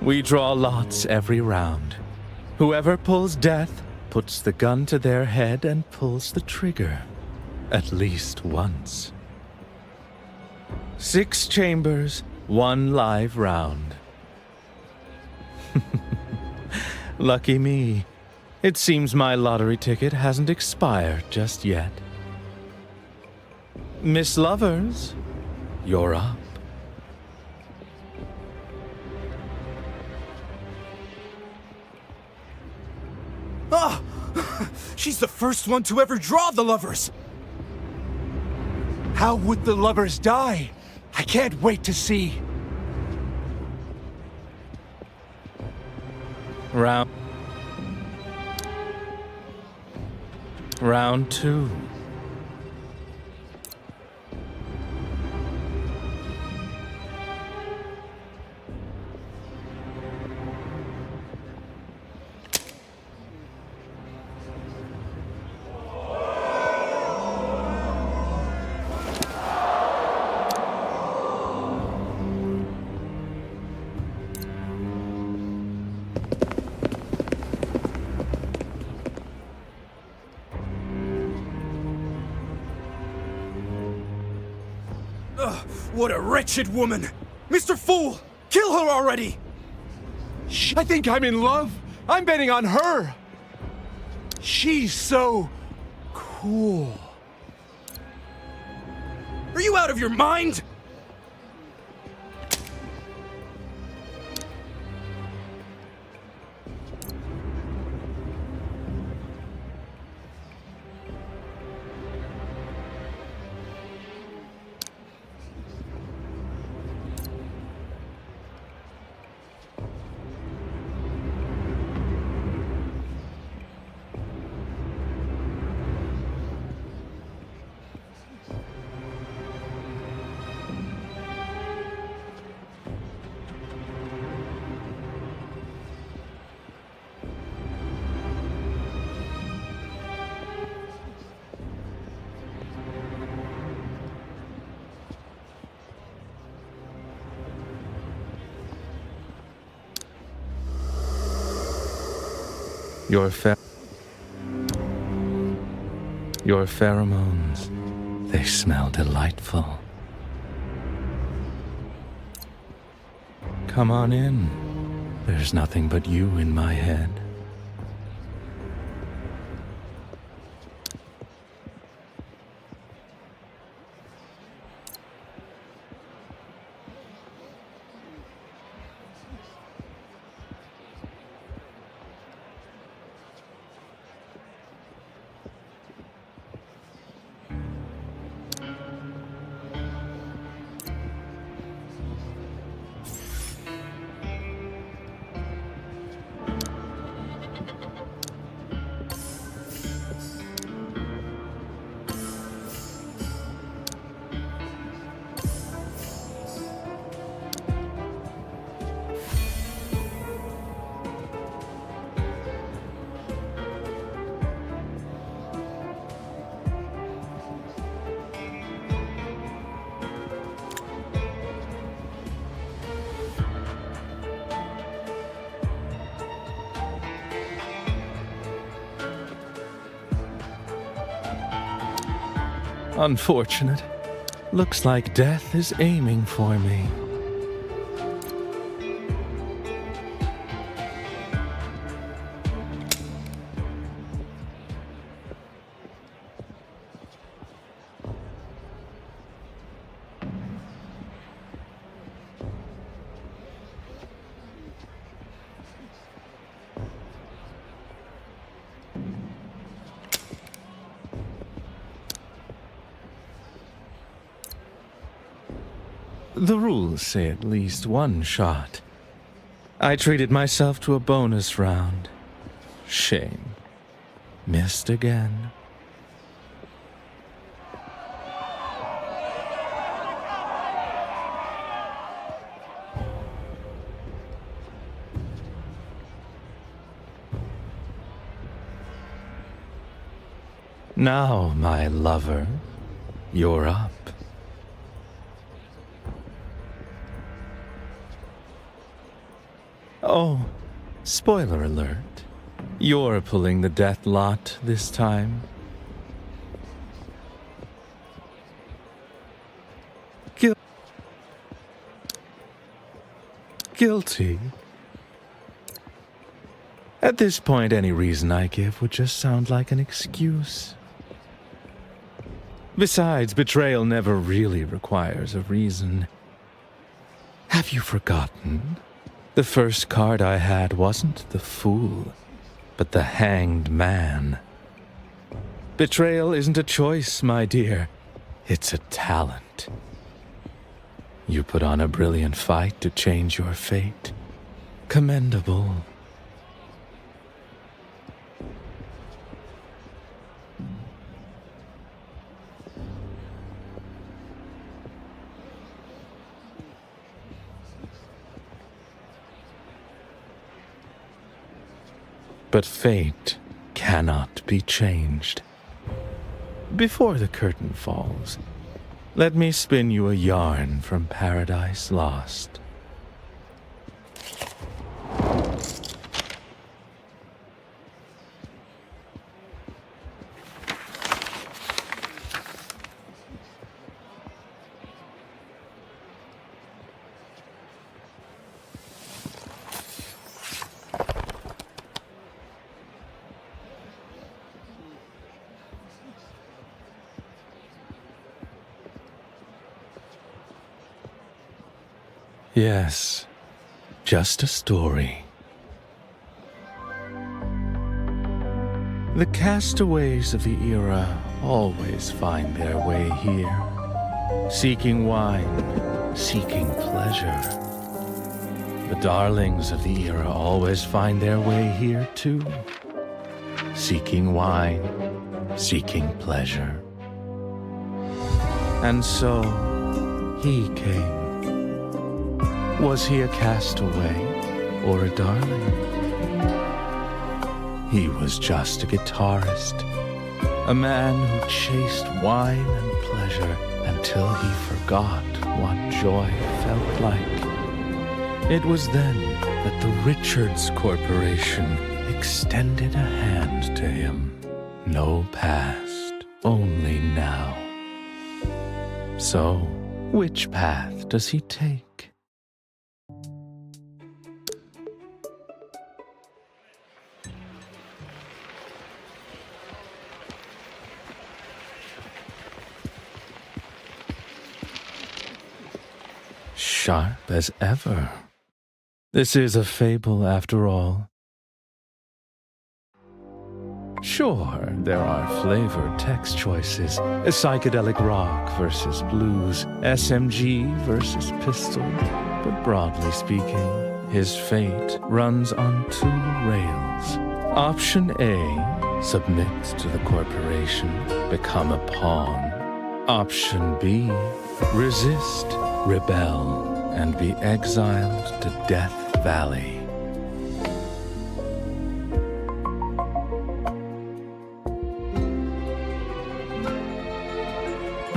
We draw lots every round. Whoever pulls death puts the gun to their head and pulls the trigger. At least once. 6 chambers, 1 live round. Lucky me. It seems my lottery ticket hasn't expired just yet. Miss Lovers, you're up. Ah! She's the first one to ever draw the lovers! How would the lovers die? I can't wait to see. Round 2. What a wretched woman! Mr. Fool! Kill her already! I think I'm in love. I'm betting on her. She's so cool. Are you out of your mind? Your pheromones, they smell delightful. Come on in. There's nothing but you in my head. Unfortunate. Looks like death is aiming for me. The rules say at least one shot. I treated myself to a bonus round. Shame. Missed again. Now, my lover, you're up. Oh, spoiler alert. You're pulling the death lot this time. Guilty. At this point, any reason I give would just sound like an excuse. Besides, betrayal never really requires a reason. Have you forgotten? The first card I had wasn't the Fool, but the Hanged Man. Betrayal isn't a choice, my dear. It's a talent. You put on a brilliant fight to change your fate. Commendable. But fate cannot be changed. Before the curtain falls, let me spin you a yarn from Paradise Lost. Yes, just a story. The castaways of the era always find their way here, seeking wine, seeking pleasure. The darlings of the era always find their way here too, seeking wine, seeking pleasure. And so, he came. Was he a castaway or a darling? He was just a guitarist, a man who chased wine and pleasure until he forgot what joy felt like. It was then that the Richards Corporation extended a hand to him. No past, only now. So, which path does he take? Sharp as ever. This is a fable after all. Sure, there are flavored text choices, psychedelic rock versus blues, SMG versus pistol, but broadly speaking, his fate runs on 2 rails. Option A, submit to the corporation, become a pawn. Option B, resist, rebel, and be exiled to Death Valley.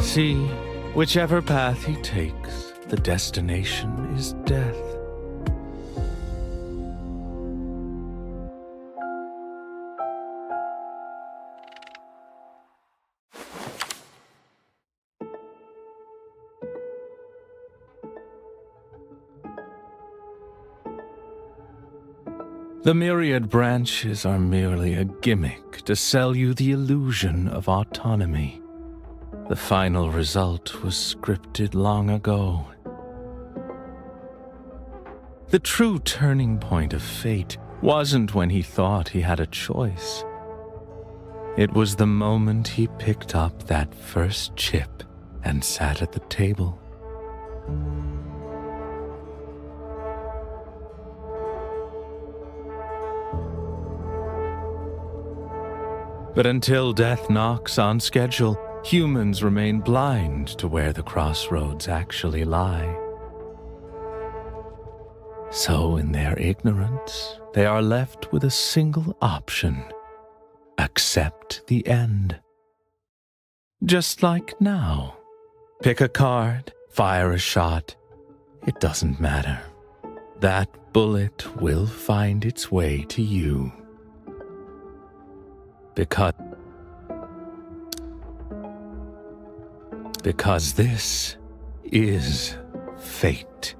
See, whichever path he takes, the destination is death. The myriad branches are merely a gimmick to sell you the illusion of autonomy. The final result was scripted long ago. The true turning point of fate wasn't when he thought he had a choice. It was the moment he picked up that first chip and sat at the table. But until death knocks on schedule, humans remain blind to where the crossroads actually lie. So in their ignorance, they are left with a single option: accept the end. Just like now. Pick a card, fire a shot. It doesn't matter. That bullet will find its way to you. Because this is fate.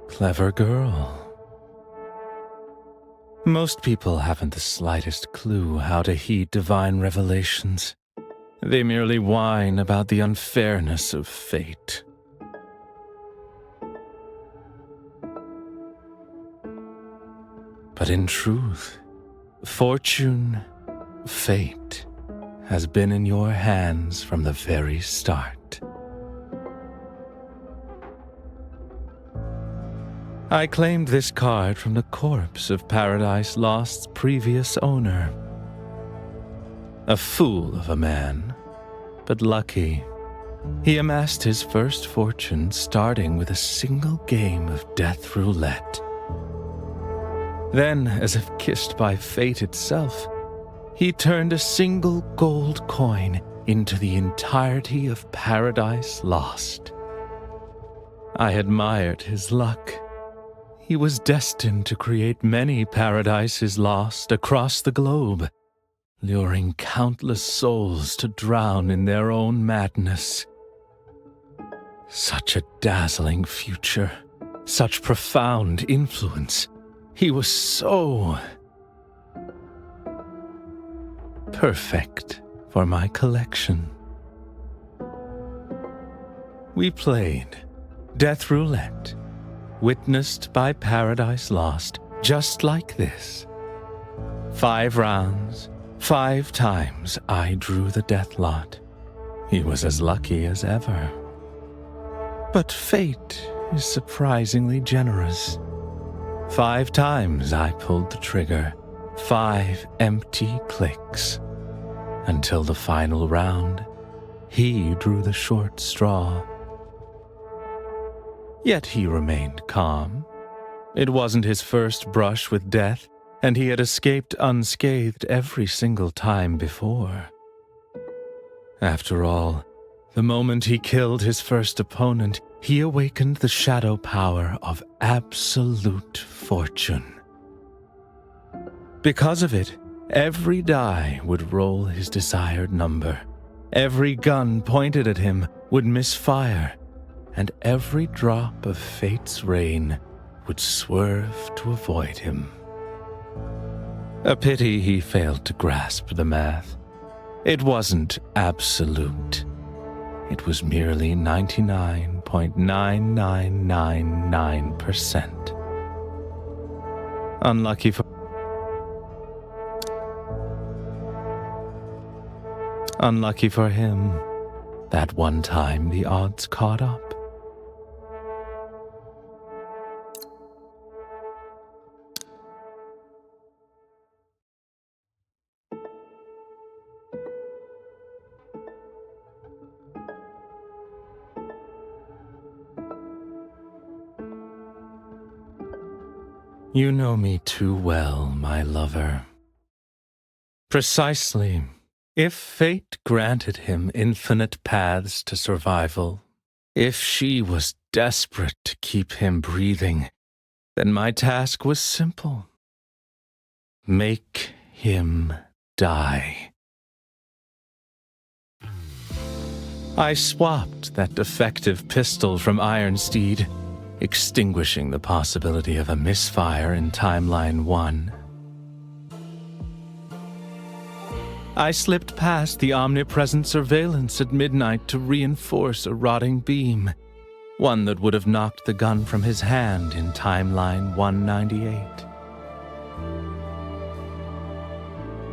Clever girl. Most people haven't the slightest clue how to heed divine revelations. They merely whine about the unfairness of fate. But in truth, fortune, fate, has been in your hands from the very start. I claimed this card from the corpse of Paradise Lost's previous owner. A fool of a man, but lucky. He amassed his first fortune starting with a single game of death roulette. Then, as if kissed by fate itself, he turned a single gold coin into the entirety of Paradise Lost. I admired his luck. He was destined to create many paradises lost across the globe, luring countless souls to drown in their own madness. Such a dazzling future, such profound influence. He was so perfect for my collection. We played Death Roulette, witnessed by Paradise Lost, just like this. 5 rounds, 5 times I drew the death lot. He was as lucky as ever. But fate is surprisingly generous. 5 times I pulled the trigger, 5 empty clicks. Until the final round, he drew the short straw. Yet he remained calm. It wasn't his first brush with death, and he had escaped unscathed every single time before. After all, the moment he killed his first opponent, he awakened the shadow power of absolute fortune. Because of it, every die would roll his desired number. Every gun pointed at him would misfire, and every drop of fate's rain would swerve to avoid him. A pity he failed to grasp the math. It wasn't absolute. It was merely 99.9999%. Unlucky for him, that one time the odds caught up. You know me too well, my lover. Precisely. If fate granted him infinite paths to survival, if she was desperate to keep him breathing, then my task was simple. Make him die. I swapped that defective pistol from Ironsteed, extinguishing the possibility of a misfire in Timeline 1. I slipped past the omnipresent surveillance at midnight to reinforce a rotting beam, one that would have knocked the gun from his hand in Timeline 198.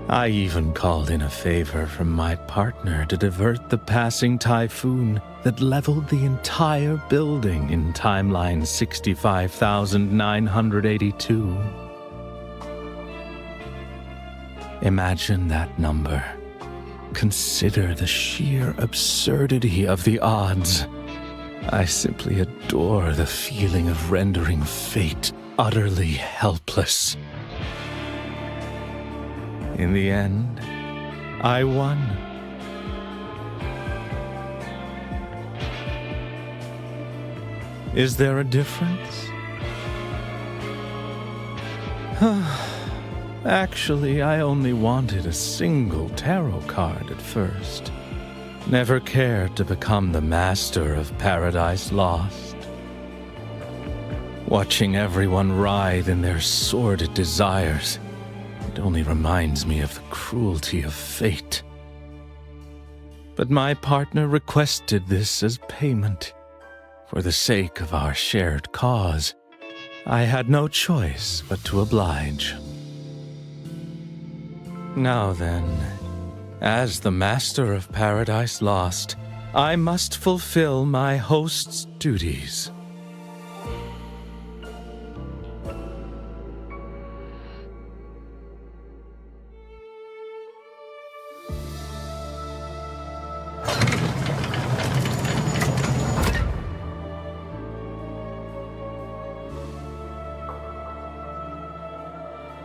I even called in a favor from my partner to divert the passing typhoon that leveled the entire building in Timeline 65,982. Imagine that number. Consider the sheer absurdity of the odds. I simply adore the feeling of rendering fate utterly helpless. In the end, I won. Is there a difference? Actually, I only wanted a single tarot card at first. Never cared to become the master of Paradise Lost. Watching everyone writhe in their sordid desires, it only reminds me of the cruelty of fate. But my partner requested this as payment. For the sake of our shared cause, I had no choice but to oblige. Now then, as the master of Paradise Lost, I must fulfill my host's duties.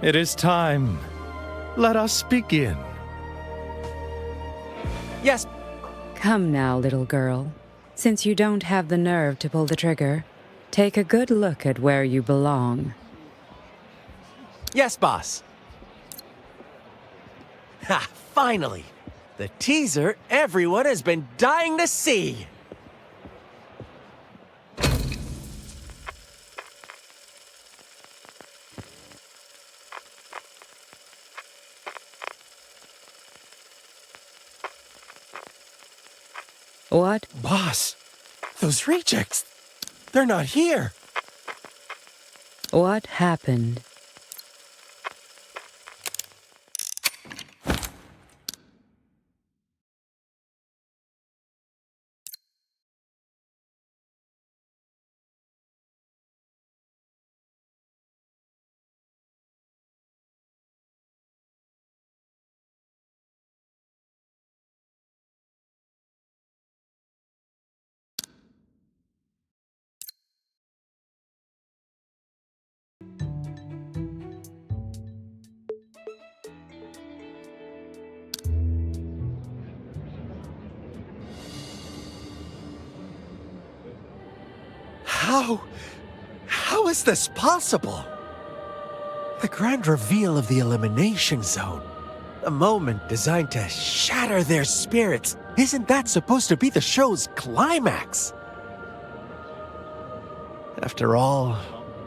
It is time. Let us begin. Yes. Come now, little girl. Since you don't have the nerve to pull the trigger, take a good look at where you belong. Yes, boss. Ha! Finally! The teaser everyone has been dying to see! What? Boss, those rejects, they're not here. What happened? How is this possible? The grand reveal of the elimination zone. A moment designed to shatter their spirits. Isn't that supposed to be the show's climax? After all,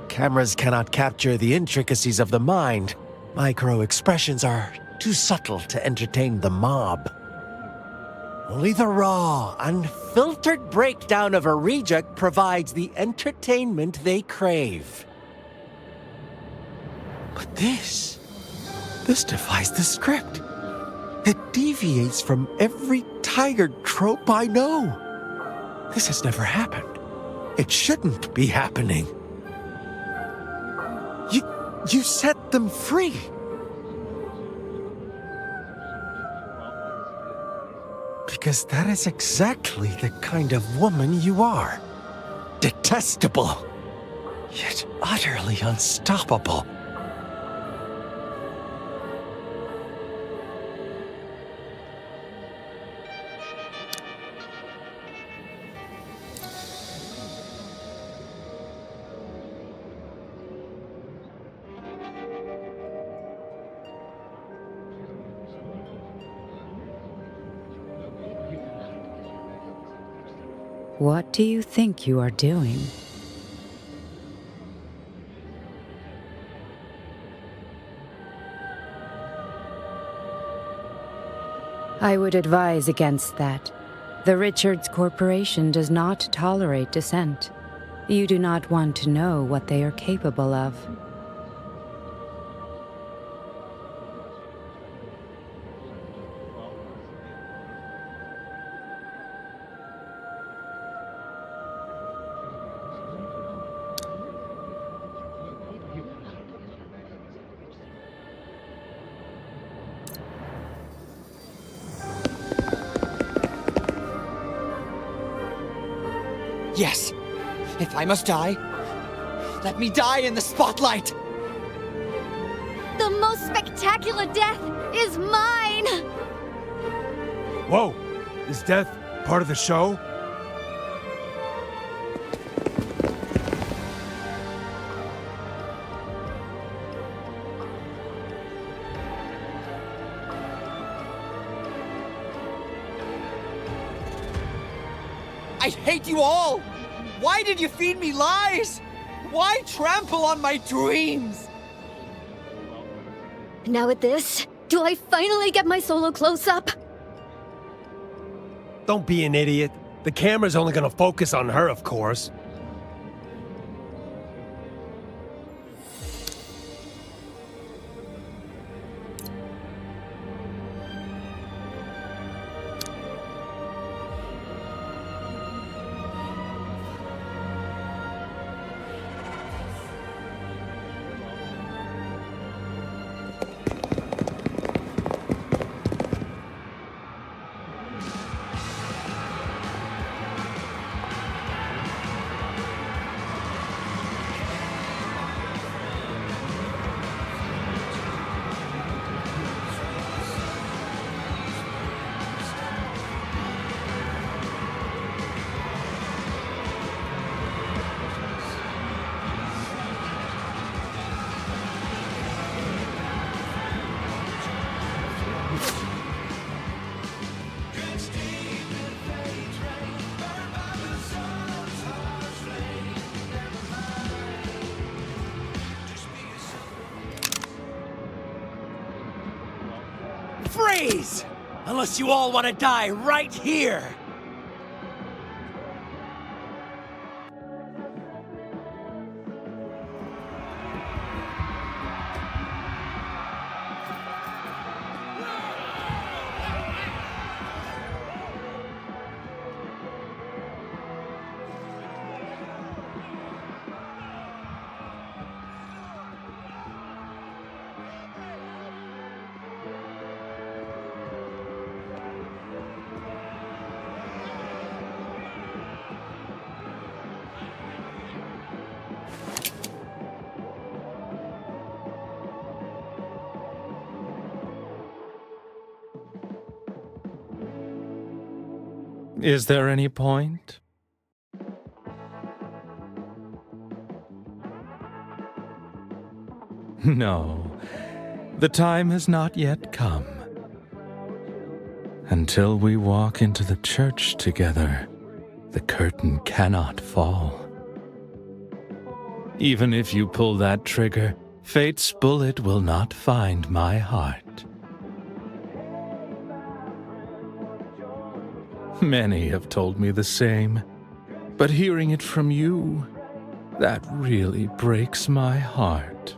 cameras cannot capture the intricacies of the mind. Micro-expressions are too subtle to entertain the mob. Only the raw, unfiltered breakdown of a reject provides the entertainment they crave. But this defies the script. It deviates from every tired trope I know. This has never happened. It shouldn't be happening. You set them free. Because that is exactly the kind of woman you are. Detestable, yet utterly unstoppable. What do you think you are doing? I would advise against that. The Richards Corporation does not tolerate dissent. You do not want to know what they are capable of. Yes, if I must die, let me die in the spotlight! The most spectacular death is mine! Whoa! Is death part of the show? I hate you all! Why did you feed me lies? Why trample on my dreams? Now with this, do I finally get my solo close-up? Don't be an idiot. The camera's only gonna focus on her, of course. Freeze! Unless you all want to die right here! Is there any point? No, the time has not yet come. Until we walk into the church together, the curtain cannot fall. Even if you pull that trigger, fate's bullet will not find my heart. Many have told me the same, but hearing it from you, that really breaks my heart.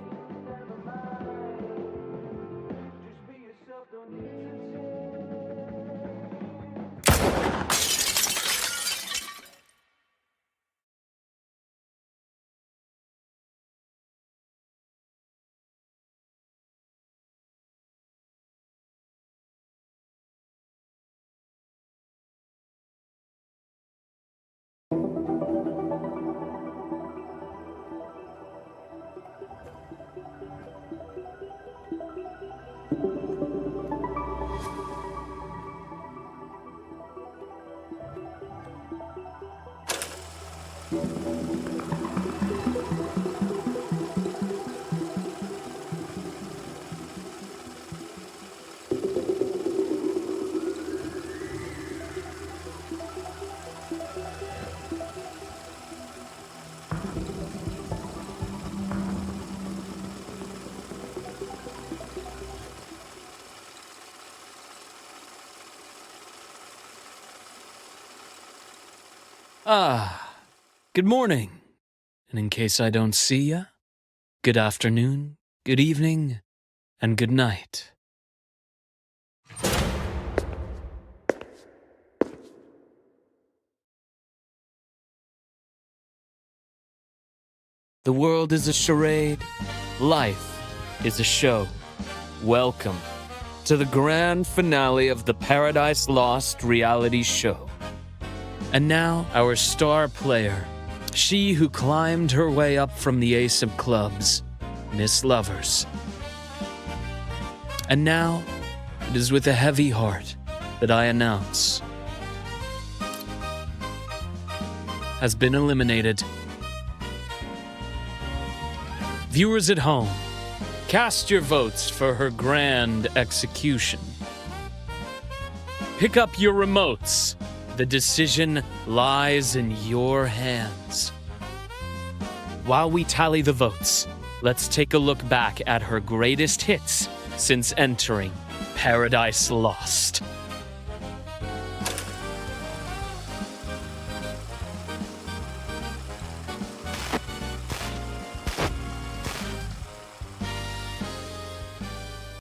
Good morning. And in case I don't see ya, good afternoon, good evening, and good night. The world is a charade. Life is a show. Welcome to the grand finale of the Paradise Lost reality show. And now, our star player, she who climbed her way up from the ace of clubs, Miss Lovers. And now, it is with a heavy heart that I announce, has been eliminated. Viewers at home, cast your votes for her grand execution. Pick up your remotes. The decision lies in your hands. While we tally the votes, let's take a look back at her greatest hits since entering Paradise Lost.